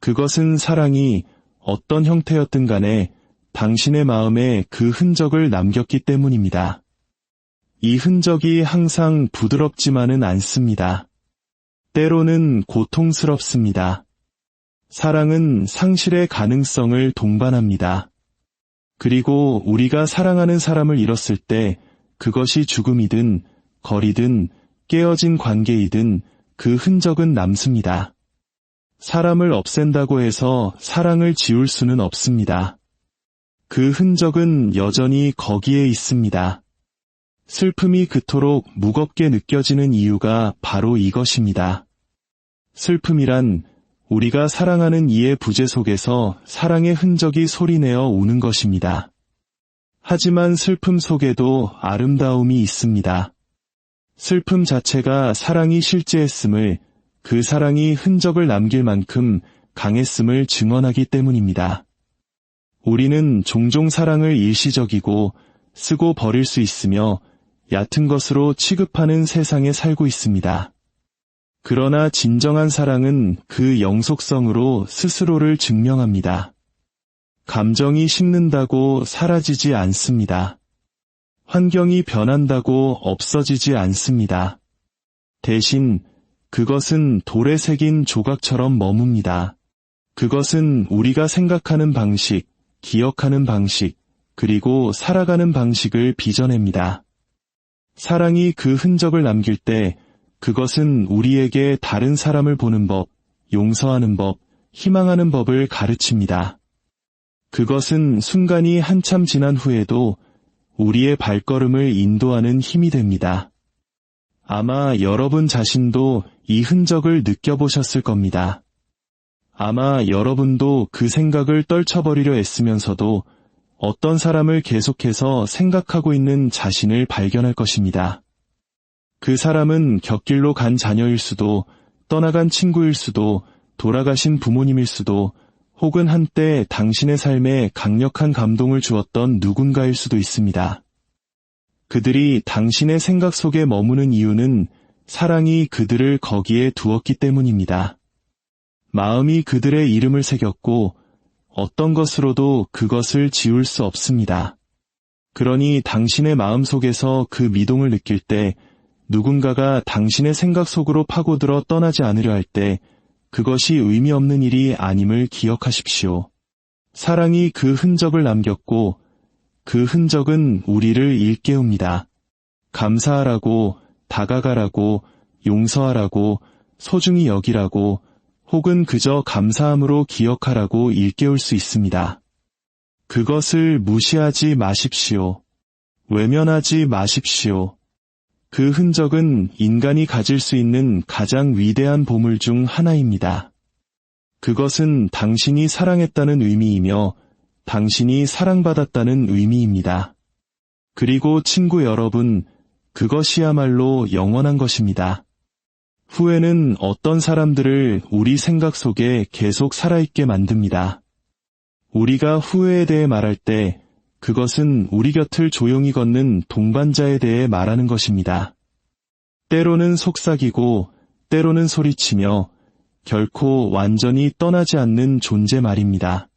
그것은 사랑이 어떤 형태였든 간에 당신의 마음에 그 흔적을 남겼기 때문입니다. 이 흔적이 항상 부드럽지만은 않습니다. 때로는 고통스럽습니다. 사랑은 상실의 가능성을 동반합니다. 그리고 우리가 사랑하는 사람을 잃었을 때 그것이 죽음이든 거리든 깨어진 관계이든 그 흔적은 남습니다. 사람을 없앤다고 해서 사랑을 지울 수는 없습니다. 그 흔적은 여전히 거기에 있습니다. 슬픔이 그토록 무겁게 느껴지는 이유가 바로 이것입니다. 슬픔이란 우리가 사랑하는 이의 부재 속에서 사랑의 흔적이 소리내어 우는 것입니다. 하지만 슬픔 속에도 아름다움이 있습니다. 슬픔 자체가 사랑이 실제했음을, 그 사랑이 흔적을 남길 만큼 강했음을 증언하기 때문입니다. 우리는 종종 사랑을 일시적이고 쓰고 버릴 수 있으며 얕은 것으로 취급하는 세상에 살고 있습니다. 그러나 진정한 사랑은 그 영속성으로 스스로를 증명합니다. 감정이 식는다고 사라지지 않습니다. 환경이 변한다고 없어지지 않습니다. 대신 그것은 돌에 새긴 조각처럼 머뭅니다. 그것은 우리가 생각하는 방식, 기억하는 방식, 그리고 살아가는 방식을 빚어냅니다. 사랑이 그 흔적을 남길 때 그것은 우리에게 다른 사람을 보는 법, 용서하는 법, 희망하는 법을 가르칩니다. 그것은 순간이 한참 지난 후에도 우리의 발걸음을 인도하는 힘이 됩니다. 아마 여러분 자신도 이 흔적을 느껴보셨을 겁니다. 아마 여러분도 그 생각을 떨쳐버리려 애쓰면서도 어떤 사람을 계속해서 생각하고 있는 자신을 발견할 것입니다. 그 사람은 곁길로 간 자녀일 수도, 떠나간 친구일 수도, 돌아가신 부모님일 수도, 혹은 한때 당신의 삶에 강력한 감동을 주었던 누군가일 수도 있습니다. 그들이 당신의 생각 속에 머무는 이유는 사랑이 그들을 거기에 두었기 때문입니다. 마음이 그들의 이름을 새겼고 어떤 것으로도 그것을 지울 수 없습니다. 그러니 당신의 마음 속에서 그 미동을 느낄 때, 누군가가 당신의 생각 속으로 파고들어 떠나지 않으려 할 때 그것이 의미 없는 일이 아님을 기억하십시오. 사랑이 그 흔적을 남겼고 그 흔적은 우리를 일깨웁니다. 감사하라고, 다가가라고, 용서하라고, 소중히 여기라고, 혹은 그저 감사함으로 기억하라고 일깨울 수 있습니다. 그것을 무시하지 마십시오. 외면하지 마십시오. 그 흔적은 인간이 가질 수 있는 가장 위대한 보물 중 하나입니다. 그것은 당신이 사랑했다는 의미이며 당신이 사랑받았다는 의미입니다. 그리고 친구 여러분, 그것이야말로 영원한 것입니다. 후회는 어떤 사람들을 우리 생각 속에 계속 살아있게 만듭니다. 우리가 후회에 대해 말할 때 그것은 우리 곁을 조용히 걷는 동반자에 대해 말하는 것입니다. 때로는 속삭이고 때로는 소리치며 결코 완전히 떠나지 않는 존재 말입니다.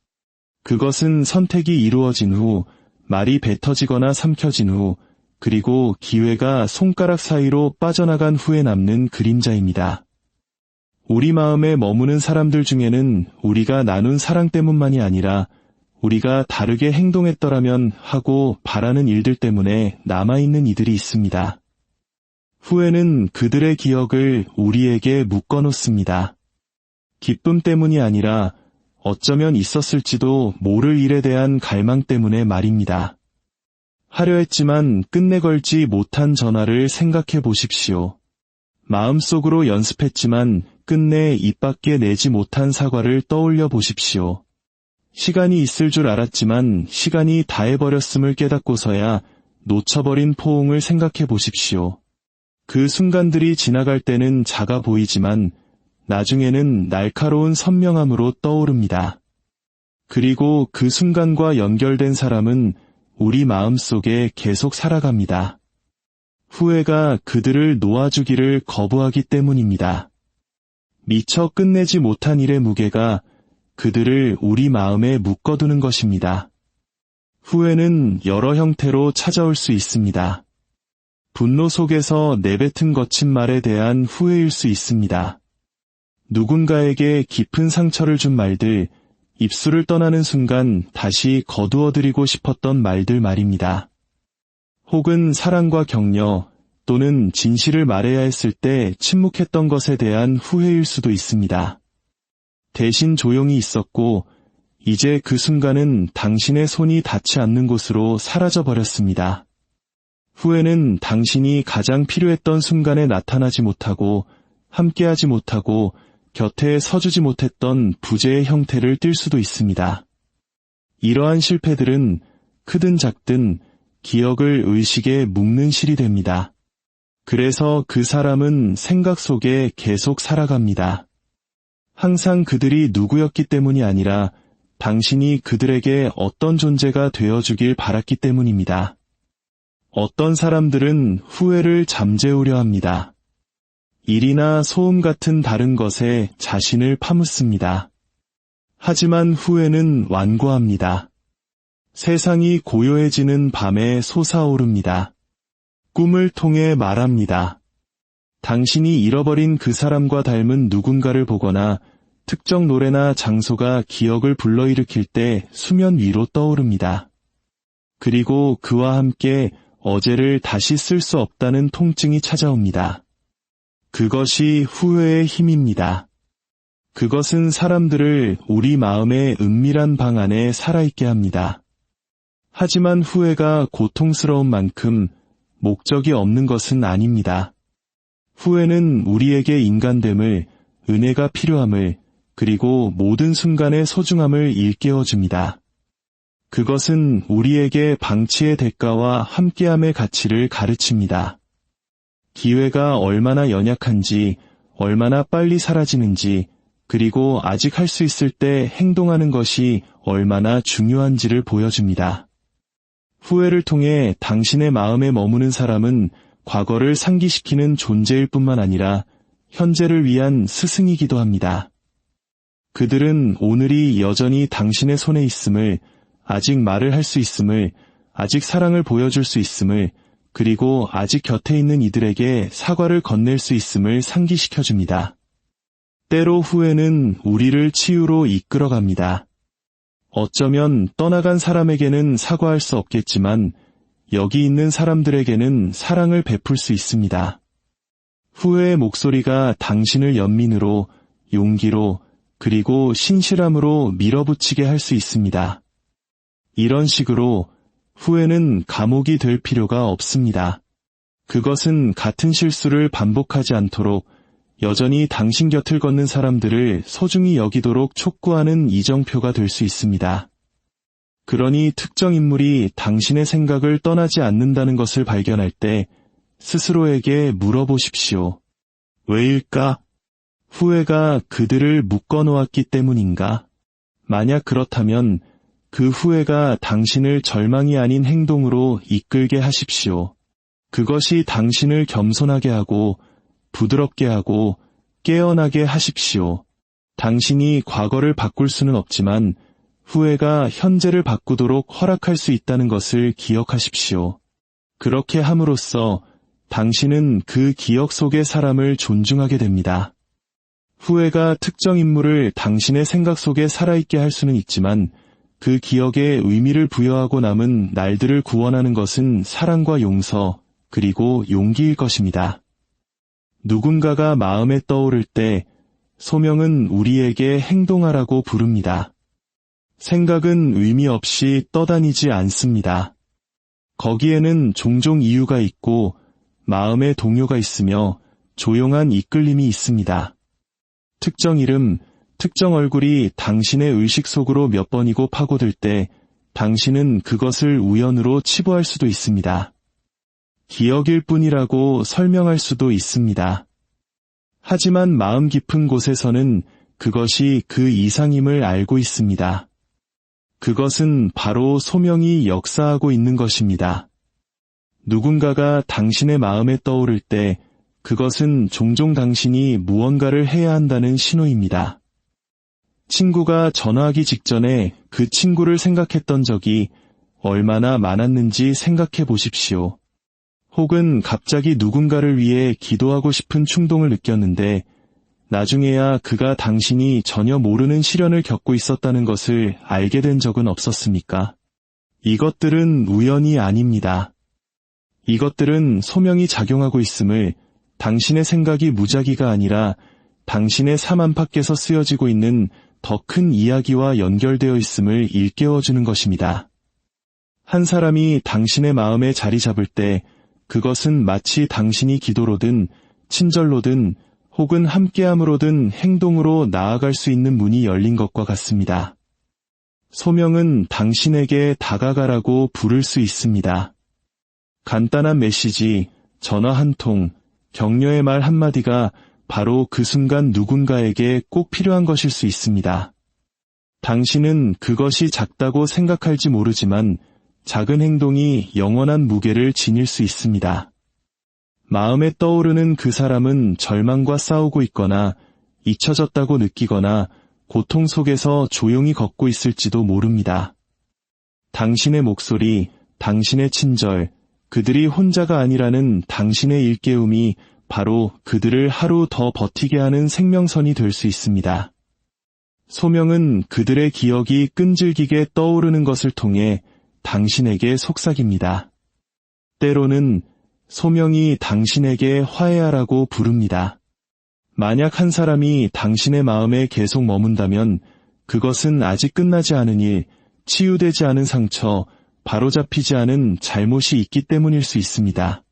그것은 선택이 이루어진 후, 말이 뱉어지거나 삼켜진 후, 그리고 기회가 손가락 사이로 빠져나간 후에 남는 그림자입니다. 우리 마음에 머무는 사람들 중에는 우리가 나눈 사랑 때문만이 아니라 우리가 다르게 행동했더라면 하고 바라는 일들 때문에 남아있는 이들이 있습니다. 후회는 그들의 기억을 우리에게 묶어놓습니다. 기쁨 때문이 아니라 어쩌면 있었을지도 모를 일에 대한 갈망 때문에 말입니다. 하려 했지만 끝내 걸지 못한 전화를 생각해 보십시오. 마음속으로 연습했지만 끝내 입 밖에 내지 못한 사과를 떠올려 보십시오. 시간이 있을 줄 알았지만 시간이 다해버렸음을 깨닫고서야 놓쳐버린 포옹을 생각해 보십시오. 그 순간들이 지나갈 때는 작아 보이지만 나중에는 날카로운 선명함으로 떠오릅니다. 그리고 그 순간과 연결된 사람은 우리 마음속에 계속 살아갑니다. 후회가 그들을 놓아주기를 거부하기 때문입니다. 미처 끝내지 못한 일의 무게가 그들을 우리 마음에 묶어두는 것입니다. 후회는 여러 형태로 찾아올 수 있습니다. 분노 속에서 내뱉은 거친 말에 대한 후회일 수 있습니다. 누군가에게 깊은 상처를 준 말들, 입술을 떠나는 순간 다시 거두어드리고 싶었던 말들 말입니다. 혹은 사랑과 격려 또는 진실을 말해야 했을 때 침묵했던 것에 대한 후회일 수도 있습니다. 대신 조용히 있었고 이제 그 순간은 당신의 손이 닿지 않는 곳으로 사라져 버렸습니다. 후회는 당신이 가장 필요했던 순간에 나타나지 못하고 함께하지 못하고 곁에 서주지 못했던 부재의 형태를 띨 수도 있습니다. 이러한 실패들은 크든 작든 기억을 의식에 묶는 실이 됩니다. 그래서 그 사람은 생각 속에 계속 살아갑니다. 항상 그들이 누구였기 때문이 아니라 당신이 그들에게 어떤 존재가 되어주길 바랐기 때문입니다. 어떤 사람들은 후회를 잠재우려 합니다. 일이나 소음 같은 다른 것에 자신을 파묻습니다. 하지만 후회는 완고합니다. 세상이 고요해지는 밤에 솟아오릅니다. 꿈을 통해 말합니다. 당신이 잃어버린 그 사람과 닮은 누군가를 보거나 특정 노래나 장소가 기억을 불러일으킬 때 수면 위로 떠오릅니다. 그리고 그와 함께 어제를 다시 쓸 수 없다는 통증이 찾아옵니다. 그것이 후회의 힘입니다. 그것은 사람들을 우리 마음의 은밀한 방 안에 살아있게 합니다. 하지만 후회가 고통스러운 만큼 목적이 없는 것은 아닙니다. 후회는 우리에게 인간됨을, 은혜가 필요함을, 그리고 모든 순간의 소중함을 일깨워줍니다. 그것은 우리에게 방치의 대가와 함께함의 가치를 가르칩니다. 기회가 얼마나 연약한지, 얼마나 빨리 사라지는지, 그리고 아직 할 수 있을 때 행동하는 것이 얼마나 중요한지를 보여줍니다. 후회를 통해 당신의 마음에 머무는 사람은 과거를 상기시키는 존재일 뿐만 아니라 현재를 위한 스승이기도 합니다. 그들은 오늘이 여전히 당신의 손에 있음을, 아직 말을 할 수 있음을, 아직 사랑을 보여줄 수 있음을, 그리고 아직 곁에 있는 이들에게 사과를 건넬 수 있음을 상기시켜줍니다. 때로 후회는 우리를 치유로 이끌어갑니다. 어쩌면 떠나간 사람에게는 사과할 수 없겠지만 여기 있는 사람들에게는 사랑을 베풀 수 있습니다. 후회의 목소리가 당신을 연민으로, 용기로, 그리고 신실함으로 밀어붙이게 할 수 있습니다. 이런 식으로 후회는 감옥이 될 필요가 없습니다. 그것은 같은 실수를 반복하지 않도록 여전히 당신 곁을 걷는 사람들을 소중히 여기도록 촉구하는 이정표가 될 수 있습니다. 그러니 특정 인물이 당신의 생각을 떠나지 않는다는 것을 발견할 때 스스로에게 물어보십시오. 왜일까? 후회가 그들을 묶어놓았기 때문인가? 만약 그렇다면 그 후회가 당신을 절망이 아닌 행동으로 이끌게 하십시오. 그것이 당신을 겸손하게 하고 부드럽게 하고 깨어나게 하십시오. 당신이 과거를 바꿀 수는 없지만 후회가 현재를 바꾸도록 허락할 수 있다는 것을 기억하십시오. 그렇게 함으로써 당신은 그 기억 속의 사람을 존중하게 됩니다. 후회가 특정 인물을 당신의 생각 속에 살아있게 할 수는 있지만 그 기억에 의미를 부여하고 남은 날들을 구원하는 것은 사랑과 용서, 그리고 용기일 것입니다. 누군가가 마음에 떠오를 때 소명은 우리에게 행동하라고 부릅니다. 생각은 의미 없이 떠다니지 않습니다. 거기에는 종종 이유가 있고 마음의 동요가 있으며 조용한 이끌림이 있습니다. 특정 이름, 특정 얼굴이 당신의 의식 속으로 몇 번이고 파고들 때 당신은 그것을 우연으로 치부할 수도 있습니다. 기억일 뿐이라고 설명할 수도 있습니다. 하지만 마음 깊은 곳에서는 그것이 그 이상임을 알고 있습니다. 그것은 바로 소명이 역사하고 있는 것입니다. 누군가가 당신의 마음에 떠오를 때 그것은 종종 당신이 무언가를 해야 한다는 신호입니다. 친구가 전화하기 직전에 그 친구를 생각했던 적이 얼마나 많았는지 생각해 보십시오. 혹은 갑자기 누군가를 위해 기도하고 싶은 충동을 느꼈는데 나중에야 그가 당신이 전혀 모르는 시련을 겪고 있었다는 것을 알게 된 적은 없었습니까? 이것들은 우연이 아닙니다. 이것들은 소명이 작용하고 있음을 당신의 생각이 무작위가 아니라 당신의 삶 안팎에서 쓰여지고 있는 더 큰 이야기와 연결되어 있음을 일깨워주는 것입니다. 한 사람이 당신의 마음에 자리 잡을 때 그것은 마치 당신이 기도로든 친절로든 혹은 함께함으로든 행동으로 나아갈 수 있는 문이 열린 것과 같습니다. 소명은 당신에게 다가가라고 부를 수 있습니다. 간단한 메시지, 전화 한 통, 격려의 말 한마디가 바로 그 순간 누군가에게 꼭 필요한 것일 수 있습니다. 당신은 그것이 작다고 생각할지 모르지만 작은 행동이 영원한 무게를 지닐 수 있습니다. 마음에 떠오르는 그 사람은 절망과 싸우고 있거나 잊혀졌다고 느끼거나 고통 속에서 조용히 걷고 있을지도 모릅니다. 당신의 목소리, 당신의 친절, 그들이 혼자가 아니라는 당신의 일깨움이 바로 그들을 하루 더 버티게 하는 생명선이 될 수 있습니다. 소명은 그들의 기억이 끈질기게 떠오르는 것을 통해 당신에게 속삭입니다. 때로는 소명이 당신에게 화해하라고 부릅니다. 만약 한 사람이 당신의 마음에 계속 머문다면 그것은 아직 끝나지 않은 일, 치유되지 않은 상처, 바로잡히지 않은 잘못이 있기 때문일 수 있습니다.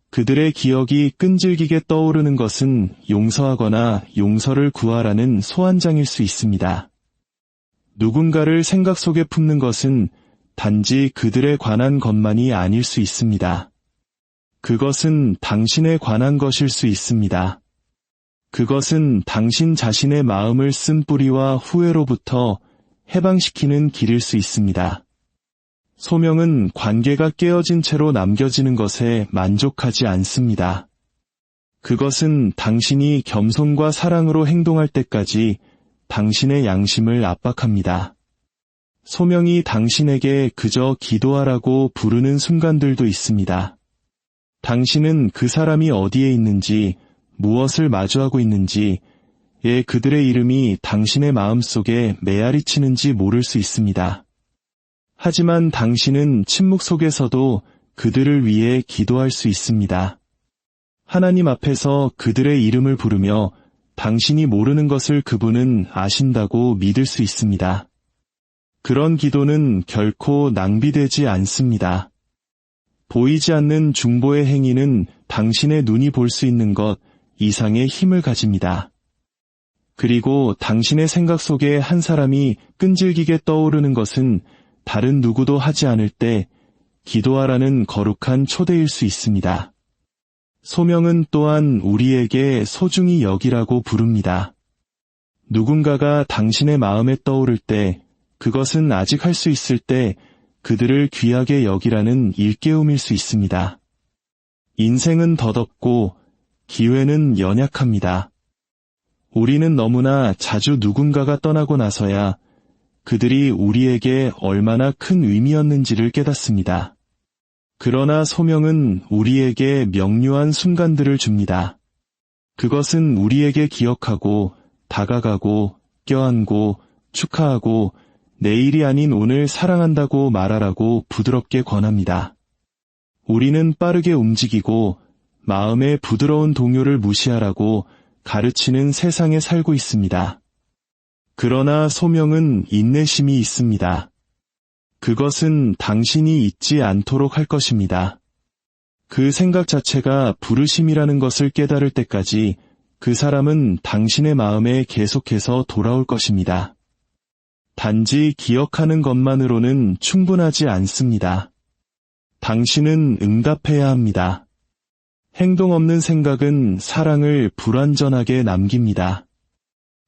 그들의 기억이 끈질기게 떠오르는 것은 용서하거나 용서를 구하라는 소환장일 수 있습니다. 누군가를 생각 속에 품는 것은 단지 그들에 관한 것만이 아닐 수 있습니다. 그것은 당신에 관한 것일 수 있습니다. 그것은 당신 자신의 마음을 쓴 뿌리와 후회로부터 해방시키는 길일 수 있습니다. 소명은 관계가 깨어진 채로 남겨지는 것에 만족하지 않습니다. 그것은 당신이 겸손과 사랑으로 행동할 때까지 당신의 양심을 압박합니다. 소명이 당신에게 그저 기도하라고 부르는 순간들도 있습니다. 당신은 그 사람이 어디에 있는지, 무엇을 마주하고 있는지, 그들의 이름이 당신의 마음속에 메아리치는지 모를 수 있습니다. 하지만 당신은 침묵 속에서도 그들을 위해 기도할 수 있습니다. 하나님 앞에서 그들의 이름을 부르며 당신이 모르는 것을 그분은 아신다고 믿을 수 있습니다. 그런 기도는 결코 낭비되지 않습니다. 보이지 않는 중보의 행위는 당신의 눈이 볼 수 있는 것 이상의 힘을 가집니다. 그리고 당신의 생각 속에 한 사람이 끈질기게 떠오르는 것은 다른 누구도 하지 않을 때 기도하라는 거룩한 초대일 수 있습니다. 소명은 또한 우리에게 소중히 여기라고 부릅니다. 누군가가 당신의 마음에 떠오를 때 그것은 아직 할 수 있을 때 그들을 귀하게 여기라는 일깨움일 수 있습니다. 인생은 더덥고 기회는 연약합니다. 우리는 너무나 자주 누군가가 떠나고 나서야 그들이 우리에게 얼마나 큰 의미였는지를 깨닫습니다. 그러나 소명은 우리에게 명료한 순간들을 줍니다. 그것은 우리에게 기억하고, 다가가고, 껴안고, 축하하고, 내일이 아닌 오늘 사랑한다고 말하라고 부드럽게 권합니다. 우리는 빠르게 움직이고 마음의 부드러운 동요를 무시하라고 가르치는 세상에 살고 있습니다. 그러나 소명은 인내심이 있습니다. 그것은 당신이 잊지 않도록 할 것입니다. 그 생각 자체가 부르심이라는 것을 깨달을 때까지 그 사람은 당신의 마음에 계속해서 돌아올 것입니다. 단지 기억하는 것만으로는 충분하지 않습니다. 당신은 응답해야 합니다. 행동 없는 생각은 사랑을 불완전하게 남깁니다.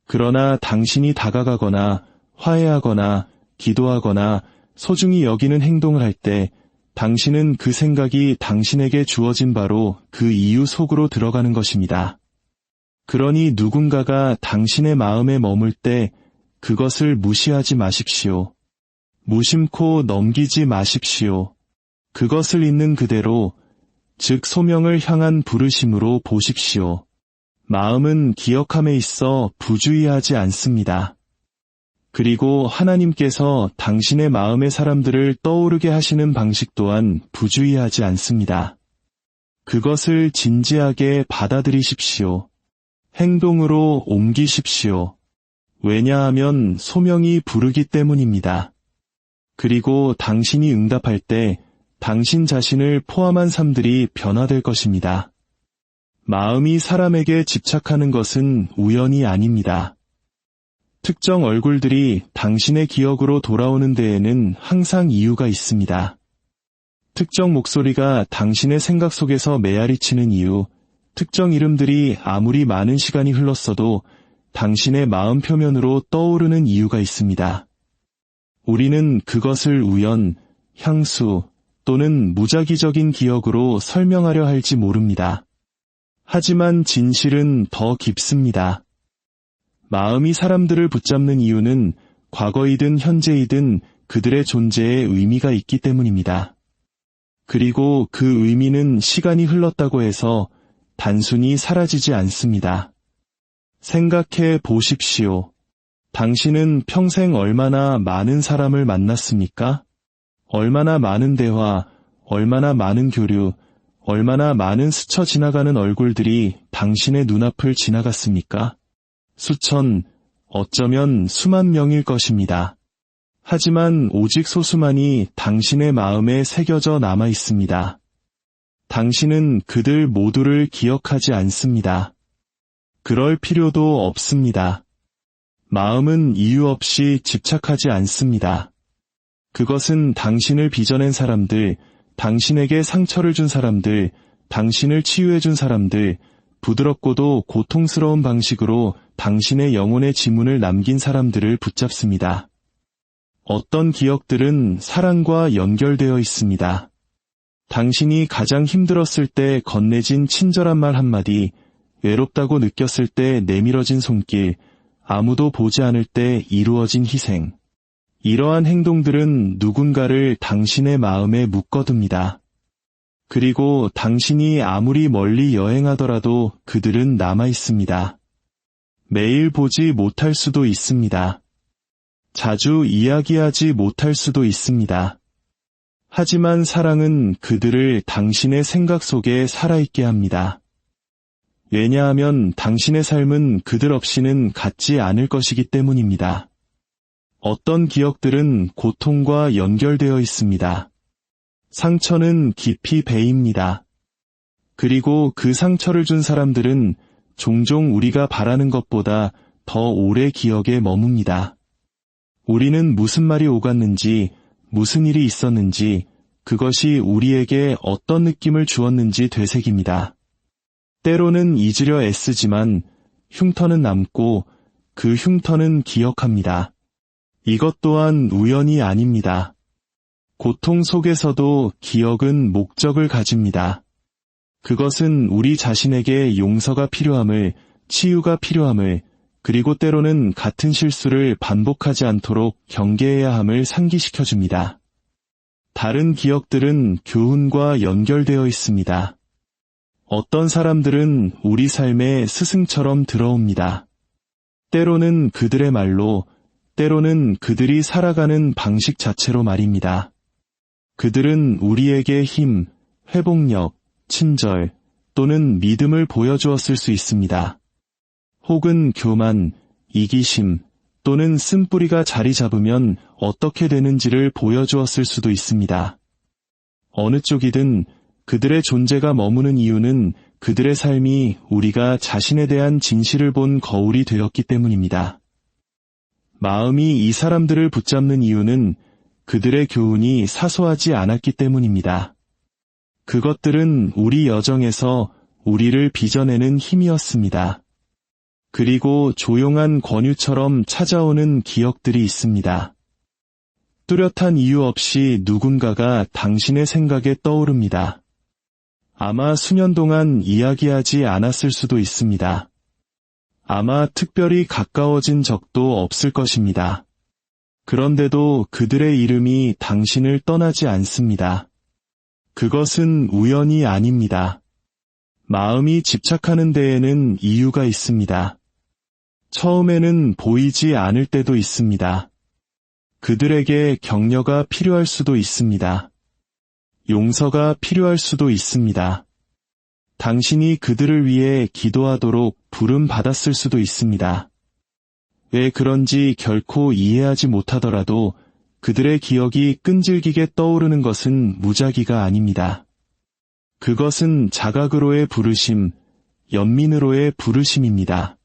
그러나 당신이 다가가거나 화해하거나 기도하거나 소중히 여기는 행동을 할 때 당신은 그 생각이 당신에게 주어진 바로 그 이유 속으로 들어가는 것입니다. 그러니 누군가가 당신의 마음에 머물 때 그것을 무시하지 마십시오. 무심코 넘기지 마십시오. 그것을 있는 그대로, 즉 소명을 향한 부르심으로 보십시오. 마음은 기억함에 있어 부주의하지 않습니다. 그리고 하나님께서 당신의 마음의 사람들을 떠오르게 하시는 방식 또한 부주의하지 않습니다. 그것을 진지하게 받아들이십시오. 행동으로 옮기십시오. 왜냐하면 소명이 부르기 때문입니다. 그리고 당신이 응답할 때 당신 자신을 포함한 삶들이 변화될 것입니다. 마음이 사람에게 집착하는 것은 우연이 아닙니다. 특정 얼굴들이 당신의 기억으로 돌아오는 데에는 항상 이유가 있습니다. 특정 목소리가 당신의 생각 속에서 메아리치는 이유, 특정 이름들이 아무리 많은 시간이 흘렀어도 당신의 마음 표면으로 떠오르는 이유가 있습니다. 우리는 그것을 우연, 향수 또는 무작위적인 기억으로 설명하려 할지 모릅니다. 하지만 진실은 더 깊습니다. 마음이 사람들을 붙잡는 이유는 과거이든 현재이든 그들의 존재에 의미가 있기 때문입니다. 그리고 그 의미는 시간이 흘렀다고 해서 단순히 사라지지 않습니다. 생각해 보십시오. 당신은 평생 얼마나 많은 사람을 만났습니까? 얼마나 많은 대화, 얼마나 많은 교류, 얼마나 많은 스쳐 지나가는 얼굴들이 당신의 눈앞을 지나갔습니까? 수천, 어쩌면 수만 명일 것입니다. 하지만 오직 소수만이 당신의 마음에 새겨져 남아 있습니다. 당신은 그들 모두를 기억하지 않습니다. 그럴 필요도 없습니다. 마음은 이유 없이 집착하지 않습니다. 그것은 당신을 빚어낸 사람들, 당신에게 상처를 준 사람들, 당신을 치유해준 사람들, 부드럽고도 고통스러운 방식으로 당신의 영혼의 지문을 남긴 사람들을 붙잡습니다. 어떤 기억들은 사랑과 연결되어 있습니다. 당신이 가장 힘들었을 때 건네진 친절한 말 한마디, 외롭다고 느꼈을 때 내밀어진 손길, 아무도 보지 않을 때 이루어진 희생. 이러한 행동들은 누군가를 당신의 마음에 묶어둡니다. 그리고 당신이 아무리 멀리 여행하더라도 그들은 남아있습니다. 매일 보지 못할 수도 있습니다. 자주 이야기하지 못할 수도 있습니다. 하지만 사랑은 그들을 당신의 생각 속에 살아있게 합니다. 왜냐하면 당신의 삶은 그들 없이는 같지 않을 것이기 때문입니다. 어떤 기억들은 고통과 연결되어 있습니다. 상처는 깊이 배입니다. 그리고 그 상처를 준 사람들은 종종 우리가 바라는 것보다 더 오래 기억에 머뭅니다. 우리는 무슨 말이 오갔는지, 무슨 일이 있었는지, 그것이 우리에게 어떤 느낌을 주었는지 되새깁니다. 때로는 잊으려 애쓰지만 흉터는 남고 그 흉터는 기억합니다. 이것 또한 우연이 아닙니다. 고통 속에서도 기억은 목적을 가집니다. 그것은 우리 자신에게 용서가 필요함을, 치유가 필요함을, 그리고 때로는 같은 실수를 반복하지 않도록 경계해야 함을 상기시켜줍니다. 다른 기억들은 교훈과 연결되어 있습니다. 어떤 사람들은 우리 삶에 스승처럼 들어옵니다. 때로는 그들의 말로, 때로는 그들이 살아가는 방식 자체로 말입니다. 그들은 우리에게 힘, 회복력, 친절 또는 믿음을 보여주었을 수 있습니다. 혹은 교만, 이기심 또는 쓴뿌리가 자리 잡으면 어떻게 되는지를 보여주었을 수도 있습니다. 어느 쪽이든 그들의 존재가 머무는 이유는 그들의 삶이 우리가 자신에 대한 진실을 본 거울이 되었기 때문입니다. 마음이 이 사람들을 붙잡는 이유는 그들의 교훈이 사소하지 않았기 때문입니다. 그것들은 우리 여정에서 우리를 빚어내는 힘이었습니다. 그리고 조용한 권유처럼 찾아오는 기억들이 있습니다. 뚜렷한 이유 없이 누군가가 당신의 생각에 떠오릅니다. 아마 수년 동안 이야기하지 않았을 수도 있습니다. 아마 특별히 가까워진 적도 없을 것입니다. 그런데도 그들의 이름이 당신을 떠나지 않습니다. 그것은 우연이 아닙니다. 마음이 집착하는 데에는 이유가 있습니다. 처음에는 보이지 않을 때도 있습니다. 그들에게 격려가 필요할 수도 있습니다. 용서가 필요할 수도 있습니다. 당신이 그들을 위해 기도하도록 부름받았을 수도 있습니다. 왜 그런지 결코 이해하지 못하더라도 그들의 기억이 끈질기게 떠오르는 것은 무작위가 아닙니다. 그것은 자각으로의 부르심, 연민으로의 부르심입니다.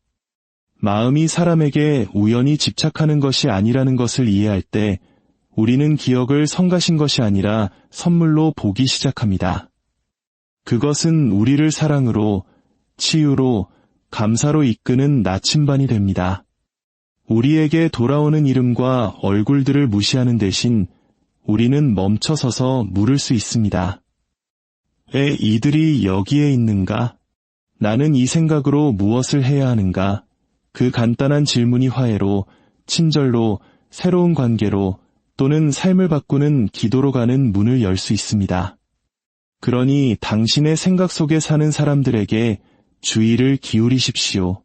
마음이 사람에게 우연히 집착하는 것이 아니라는 것을 이해할 때 우리는 기억을 성가신 것이 아니라 선물로 보기 시작합니다. 그것은 우리를 사랑으로, 치유로, 감사로 이끄는 나침반이 됩니다. 우리에게 돌아오는 이름과 얼굴들을 무시하는 대신 우리는 멈춰서서 물을 수 있습니다. 왜 이들이 여기에 있는가? 나는 이 생각으로 무엇을 해야 하는가? 그 간단한 질문이 화해로, 친절로, 새로운 관계로 또는 삶을 바꾸는 기도로 가는 문을 열 수 있습니다. 그러니 당신의 생각 속에 사는 사람들에게 주의를 기울이십시오.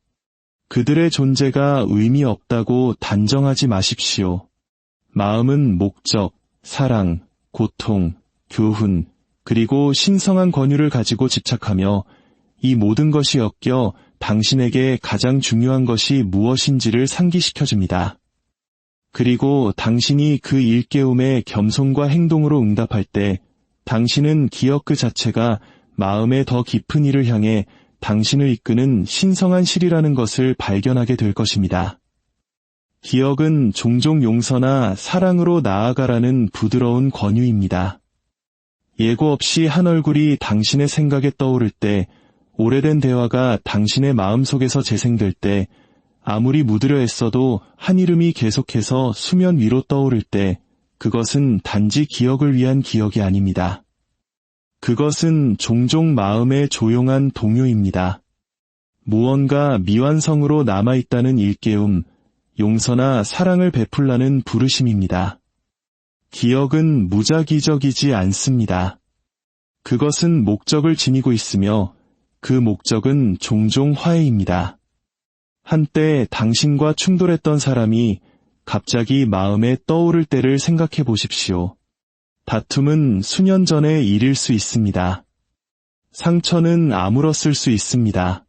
그들의 존재가 의미 없다고 단정하지 마십시오. 마음은 목적, 사랑, 고통, 교훈, 그리고 신성한 권유를 가지고 집착하며 이 모든 것이 엮여 당신에게 가장 중요한 것이 무엇인지를 상기시켜줍니다. 그리고 당신이 그 일깨움에 겸손과 행동으로 응답할 때 당신은 기억 그 자체가 마음의 더 깊은 이를 향해 당신을 이끄는 신성한 실이라는 것을 발견하게 될 것입니다. 기억은 종종 용서나 사랑으로 나아가라는 부드러운 권유입니다. 예고 없이 한 얼굴이 당신의 생각에 떠오를 때, 오래된 대화가 당신의 마음속에서 재생될 때, 아무리 묻으려 애써도 한 이름이 계속해서 수면 위로 떠오를 때, 그것은 단지 기억을 위한 기억이 아닙니다. 그것은 종종 마음의 조용한 동요입니다. 무언가 미완성으로 남아있다는 일깨움, 용서나 사랑을 베풀라는 부르심입니다. 기억은 무작위적이지 않습니다. 그것은 목적을 지니고 있으며 그 목적은 종종 화해입니다. 한때 당신과 충돌했던 사람이 갑자기 마음에 떠오를 때를 생각해 보십시오. 다툼은 수년 전의 일일 수 있습니다. 상처는 아물었을 수 있습니다.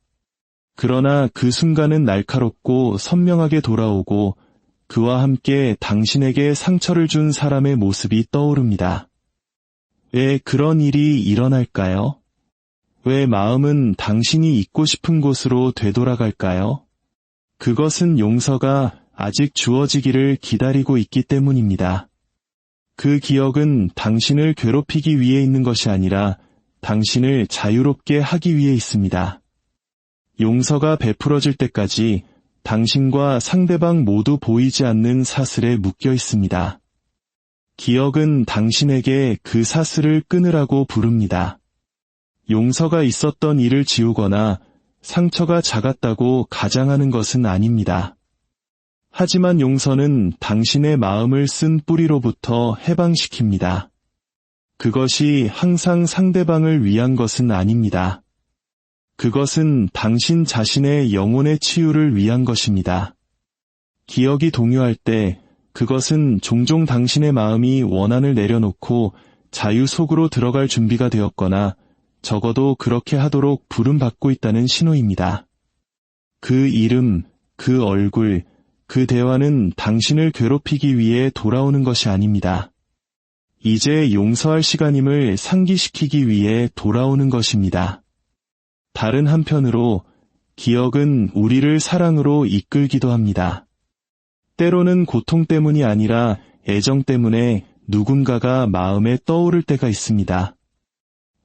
그러나 그 순간은 날카롭고 선명하게 돌아오고 그와 함께 당신에게 상처를 준 사람의 모습이 떠오릅니다. 왜 그런 일이 일어날까요? 왜 마음은 당신이 있고 싶은 곳으로 되돌아갈까요? 그것은 용서가 아직 주어지기를 기다리고 있기 때문입니다. 그 기억은 당신을 괴롭히기 위해 있는 것이 아니라 당신을 자유롭게 하기 위해 있습니다. 용서가 베풀어질 때까지 당신과 상대방 모두 보이지 않는 사슬에 묶여 있습니다. 기억은 당신에게 그 사슬을 끊으라고 부릅니다. 용서가 있었던 일을 지우거나 상처가 작았다고 가장하는 것은 아닙니다. 하지만 용서는 당신의 마음을 쓴 뿌리로부터 해방시킵니다. 그것이 항상 상대방을 위한 것은 아닙니다. 그것은 당신 자신의 영혼의 치유를 위한 것입니다. 기억이 동요할 때 그것은 종종 당신의 마음이 원한을 내려놓고 자유 속으로 들어갈 준비가 되었거나 적어도 그렇게 하도록 부름받고 있다는 신호입니다. 그 이름, 그 얼굴, 그 대화는 당신을 괴롭히기 위해 돌아오는 것이 아닙니다. 이제 용서할 시간임을 상기시키기 위해 돌아오는 것입니다. 다른 한편으로 기억은 우리를 사랑으로 이끌기도 합니다. 때로는 고통 때문이 아니라 애정 때문에 누군가가 마음에 떠오를 때가 있습니다.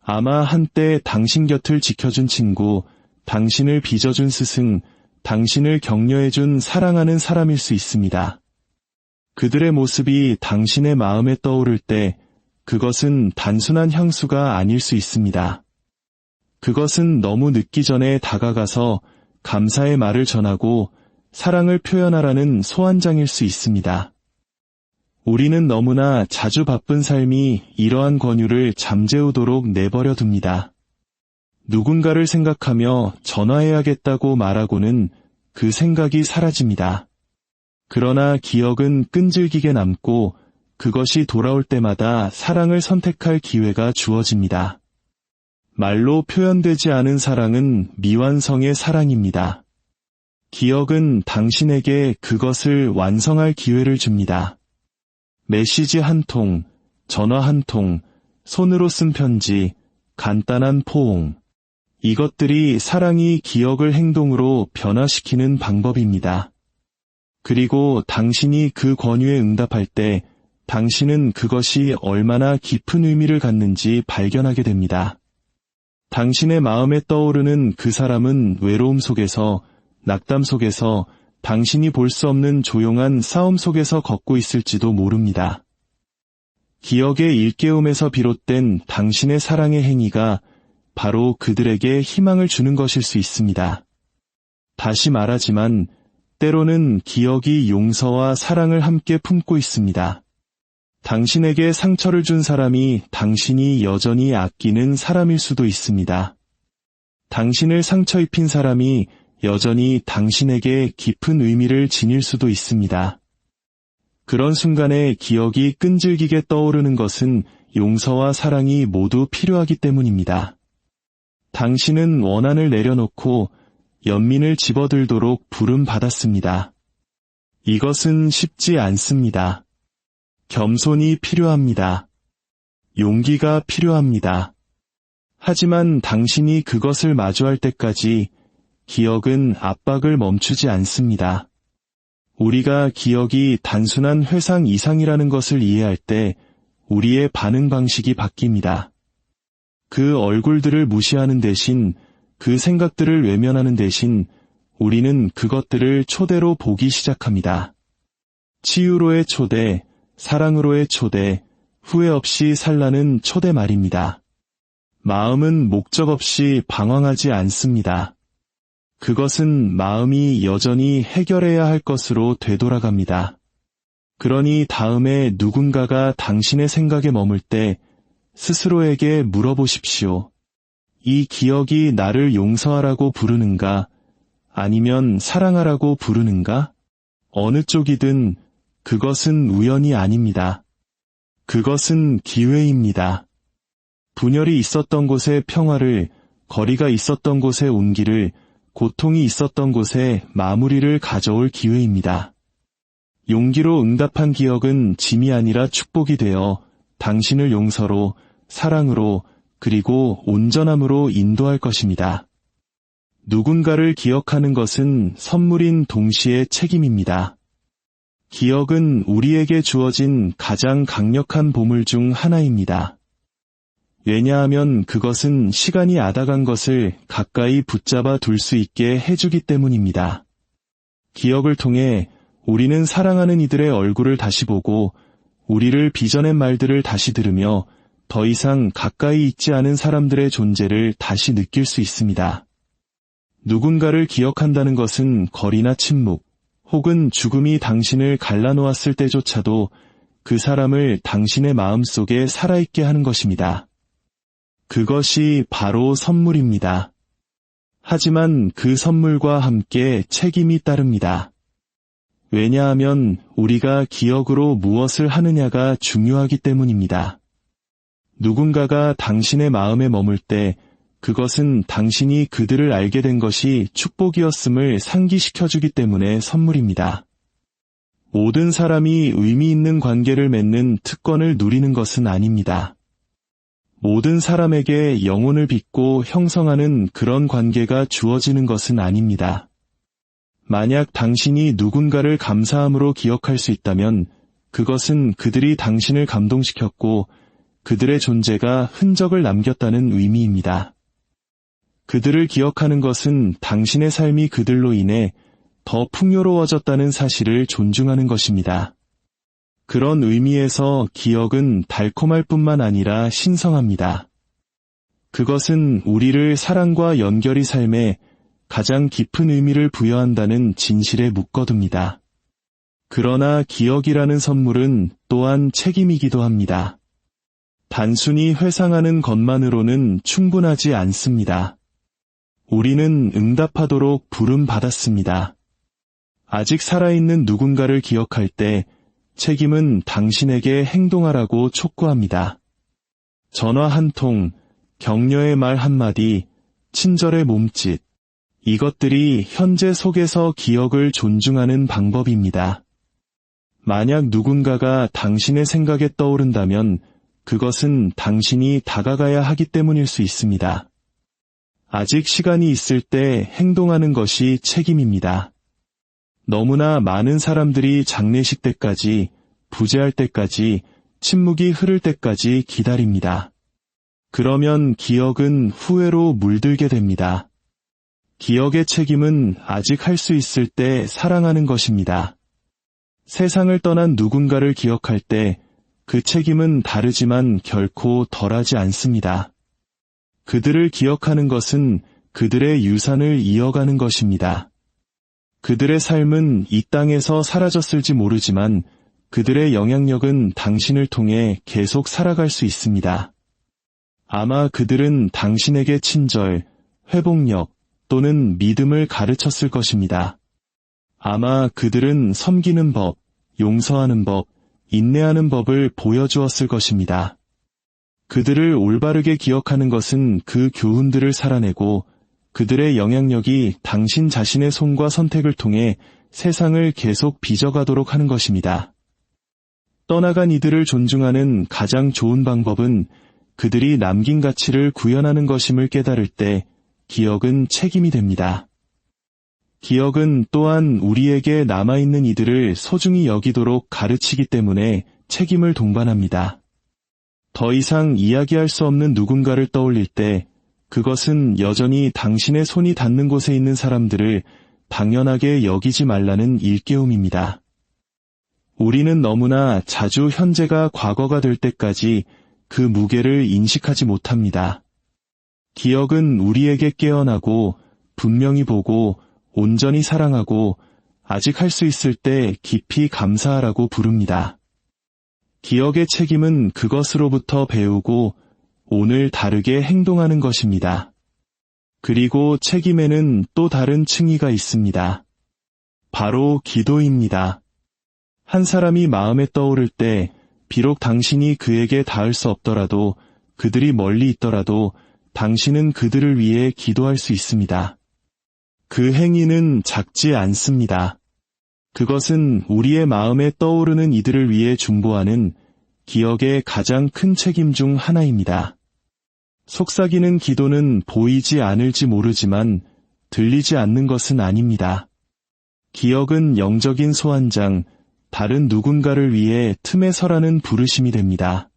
아마 한때 당신 곁을 지켜준 친구, 당신을 빚어준 스승, 당신을 격려해준 사랑하는 사람일 수 있습니다. 그들의 모습이 당신의 마음에 떠오를 때 그것은 단순한 향수가 아닐 수 있습니다. 그것은 너무 늦기 전에 다가가서 감사의 말을 전하고 사랑을 표현하라는 소환장일 수 있습니다. 우리는 너무나 자주 바쁜 삶이 이러한 권유를 잠재우도록 내버려 둡니다. 누군가를 생각하며 전화해야겠다고 말하고는 그 생각이 사라집니다. 그러나 기억은 끈질기게 남고 그것이 돌아올 때마다 사랑을 선택할 기회가 주어집니다. 말로 표현되지 않은 사랑은 미완성의 사랑입니다. 기억은 당신에게 그것을 완성할 기회를 줍니다. 메시지 한 통, 전화 한 통, 손으로 쓴 편지, 간단한 포옹. 이것들이 사랑이 기억을 행동으로 변화시키는 방법입니다. 그리고 당신이 그 권유에 응답할 때 당신은 그것이 얼마나 깊은 의미를 갖는지 발견하게 됩니다. 당신의 마음에 떠오르는 그 사람은 외로움 속에서, 낙담 속에서, 당신이 볼 수 없는 조용한 싸움 속에서 걷고 있을지도 모릅니다. 기억의 일깨움에서 비롯된 당신의 사랑의 행위가 바로 그들에게 희망을 주는 것일 수 있습니다. 다시 말하지만 때로는 기억이 용서와 사랑을 함께 품고 있습니다. 당신에게 상처를 준 사람이 당신이 여전히 아끼는 사람일 수도 있습니다. 당신을 상처 입힌 사람이 여전히 당신에게 깊은 의미를 지닐 수도 있습니다. 그런 순간에 기억이 끈질기게 떠오르는 것은 용서와 사랑이 모두 필요하기 때문입니다. 당신은 원한을 내려놓고 연민을 집어들도록 부름받았습니다. 이것은 쉽지 않습니다. 겸손이 필요합니다. 용기가 필요합니다. 하지만 당신이 그것을 마주할 때까지 기억은 압박을 멈추지 않습니다. 우리가 기억이 단순한 회상 이상이라는 것을 이해할 때 우리의 반응 방식이 바뀝니다. 그 얼굴들을 무시하는 대신, 그 생각들을 외면하는 대신 우리는 그것들을 초대로 보기 시작합니다. 치유로의 초대, 사랑으로의 초대, 후회 없이 살라는 초대 말입니다. 마음은 목적 없이 방황하지 않습니다. 그것은 마음이 여전히 해결해야 할 것으로 되돌아갑니다. 그러니 다음에 누군가가 당신의 생각에 머물 때 스스로에게 물어보십시오. 이 기억이 나를 용서하라고 부르는가? 아니면 사랑하라고 부르는가? 어느 쪽이든 그것은 우연이 아닙니다. 그것은 기회입니다. 분열이 있었던 곳의 평화를, 거리가 있었던 곳의 온기를, 고통이 있었던 곳에 마무리를 가져올 기회입니다. 용기로 응답한 기억은 짐이 아니라 축복이 되어 당신을 용서로, 사랑으로, 그리고 온전함으로 인도할 것입니다. 누군가를 기억하는 것은 선물인 동시에 책임입니다. 기억은 우리에게 주어진 가장 강력한 보물 중 하나입니다. 왜냐하면 그것은 시간이 아다간 것을 가까이 붙잡아 둘 수 있게 해주기 때문입니다. 기억을 통해 우리는 사랑하는 이들의 얼굴을 다시 보고 우리를 빚어낸 말들을 다시 들으며 더 이상 가까이 있지 않은 사람들의 존재를 다시 느낄 수 있습니다. 누군가를 기억한다는 것은 거리나 침묵, 혹은 죽음이 당신을 갈라놓았을 때조차도 그 사람을 당신의 마음속에 살아있게 하는 것입니다. 그것이 바로 선물입니다. 하지만 그 선물과 함께 책임이 따릅니다. 왜냐하면 우리가 기억으로 무엇을 하느냐가 중요하기 때문입니다. 누군가가 당신의 마음에 머물 때 그것은 당신이 그들을 알게 된 것이 축복이었음을 상기시켜주기 때문에 선물입니다. 모든 사람이 의미 있는 관계를 맺는 특권을 누리는 것은 아닙니다. 모든 사람에게 영혼을 빚고 형성하는 그런 관계가 주어지는 것은 아닙니다. 만약 당신이 누군가를 감사함으로 기억할 수 있다면 그것은 그들이 당신을 감동시켰고 그들의 존재가 흔적을 남겼다는 의미입니다. 그들을 기억하는 것은 당신의 삶이 그들로 인해 더 풍요로워졌다는 사실을 존중하는 것입니다. 그런 의미에서 기억은 달콤할 뿐만 아니라 신성합니다. 그것은 우리를 사랑과 연결이 삶에 가장 깊은 의미를 부여한다는 진실에 묶어둡니다. 그러나 기억이라는 선물은 또한 책임이기도 합니다. 단순히 회상하는 것만으로는 충분하지 않습니다. 우리는 응답하도록 부름받았습니다. 아직 살아있는 누군가를 기억할 때 책임은 당신에게 행동하라고 촉구합니다. 전화 한 통, 격려의 말 한마디, 친절의 몸짓, 이것들이 현재 속에서 기억을 존중하는 방법입니다. 만약 누군가가 당신의 생각에 떠오른다면 그것은 당신이 다가가야 하기 때문일 수 있습니다. 아직 시간이 있을 때 행동하는 것이 책임입니다. 너무나 많은 사람들이 장례식 때까지, 부재할 때까지, 침묵이 흐를 때까지 기다립니다. 그러면 기억은 후회로 물들게 됩니다. 기억의 책임은 아직 할 수 있을 때 사랑하는 것입니다. 세상을 떠난 누군가를 기억할 때 그 책임은 다르지만 결코 덜하지 않습니다. 그들을 기억하는 것은 그들의 유산을 이어가는 것입니다. 그들의 삶은 이 땅에서 사라졌을지 모르지만 그들의 영향력은 당신을 통해 계속 살아갈 수 있습니다. 아마 그들은 당신에게 친절, 회복력 또는 믿음을 가르쳤을 것입니다. 아마 그들은 섬기는 법, 용서하는 법, 인내하는 법을 보여주었을 것입니다. 그들을 올바르게 기억하는 것은 그 교훈들을 살아내고 그들의 영향력이 당신 자신의 손과 선택을 통해 세상을 계속 빚어가도록 하는 것입니다. 떠나간 이들을 존중하는 가장 좋은 방법은 그들이 남긴 가치를 구현하는 것임을 깨달을 때 기억은 책임이 됩니다. 기억은 또한 우리에게 남아있는 이들을 소중히 여기도록 가르치기 때문에 책임을 동반합니다. 더 이상 이야기할 수 없는 누군가를 떠올릴 때 그것은 여전히 당신의 손이 닿는 곳에 있는 사람들을 당연하게 여기지 말라는 일깨움입니다. 우리는 너무나 자주 현재가 과거가 될 때까지 그 무게를 인식하지 못합니다. 기억은 우리에게 깨어나고 분명히 보고 온전히 사랑하고 아직 할 수 있을 때 깊이 감사하라고 부릅니다. 기억의 책임은 그것으로부터 배우고 오늘 다르게 행동하는 것입니다. 그리고 책임에는 또 다른 층위가 있습니다. 바로 기도입니다. 한 사람이 마음에 떠오를 때 비록 당신이 그에게 닿을 수 없더라도 그들이 멀리 있더라도 당신은 그들을 위해 기도할 수 있습니다. 그 행위는 작지 않습니다. 그것은 우리의 마음에 떠오르는 이들을 위해 중보하는 기억의 가장 큰 책임 중 하나입니다. 속삭이는 기도는 보이지 않을지 모르지만 들리지 않는 것은 아닙니다. 기억은 영적인 소환장, 다른 누군가를 위해 틈에 서라는 부르심이 됩니다.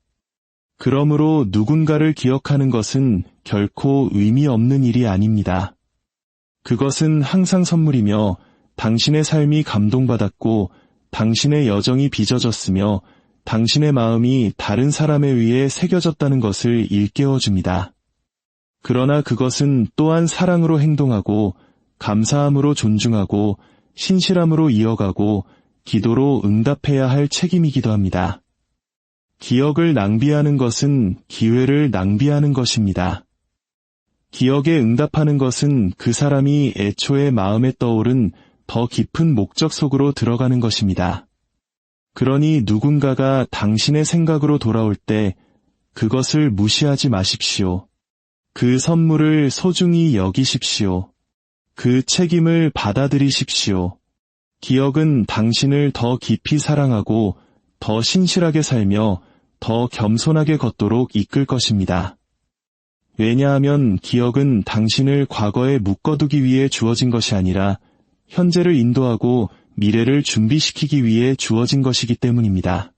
그러므로 누군가를 기억하는 것은 결코 의미 없는 일이 아닙니다. 그것은 항상 선물이며 당신의 삶이 감동받았고 당신의 여정이 빚어졌으며 당신의 마음이 다른 사람에 의해 새겨졌다는 것을 일깨워줍니다. 그러나 그것은 또한 사랑으로 행동하고 감사함으로 존중하고 신실함으로 이어가고 기도로 응답해야 할 책임이기도 합니다. 기억을 낭비하는 것은 기회를 낭비하는 것입니다. 기억에 응답하는 것은 그 사람이 애초에 마음에 떠오른 더 깊은 목적 속으로 들어가는 것입니다. 그러니 누군가가 당신의 생각으로 돌아올 때 그것을 무시하지 마십시오. 그 선물을 소중히 여기십시오. 그 책임을 받아들이십시오. 기억은 당신을 더 깊이 사랑하고 더 신실하게 살며 더 겸손하게 걷도록 이끌 것입니다. 왜냐하면 기억은 당신을 과거에 묶어두기 위해 주어진 것이 아니라 현재를 인도하고 미래를 준비시키기 위해 주어진 것이기 때문입니다.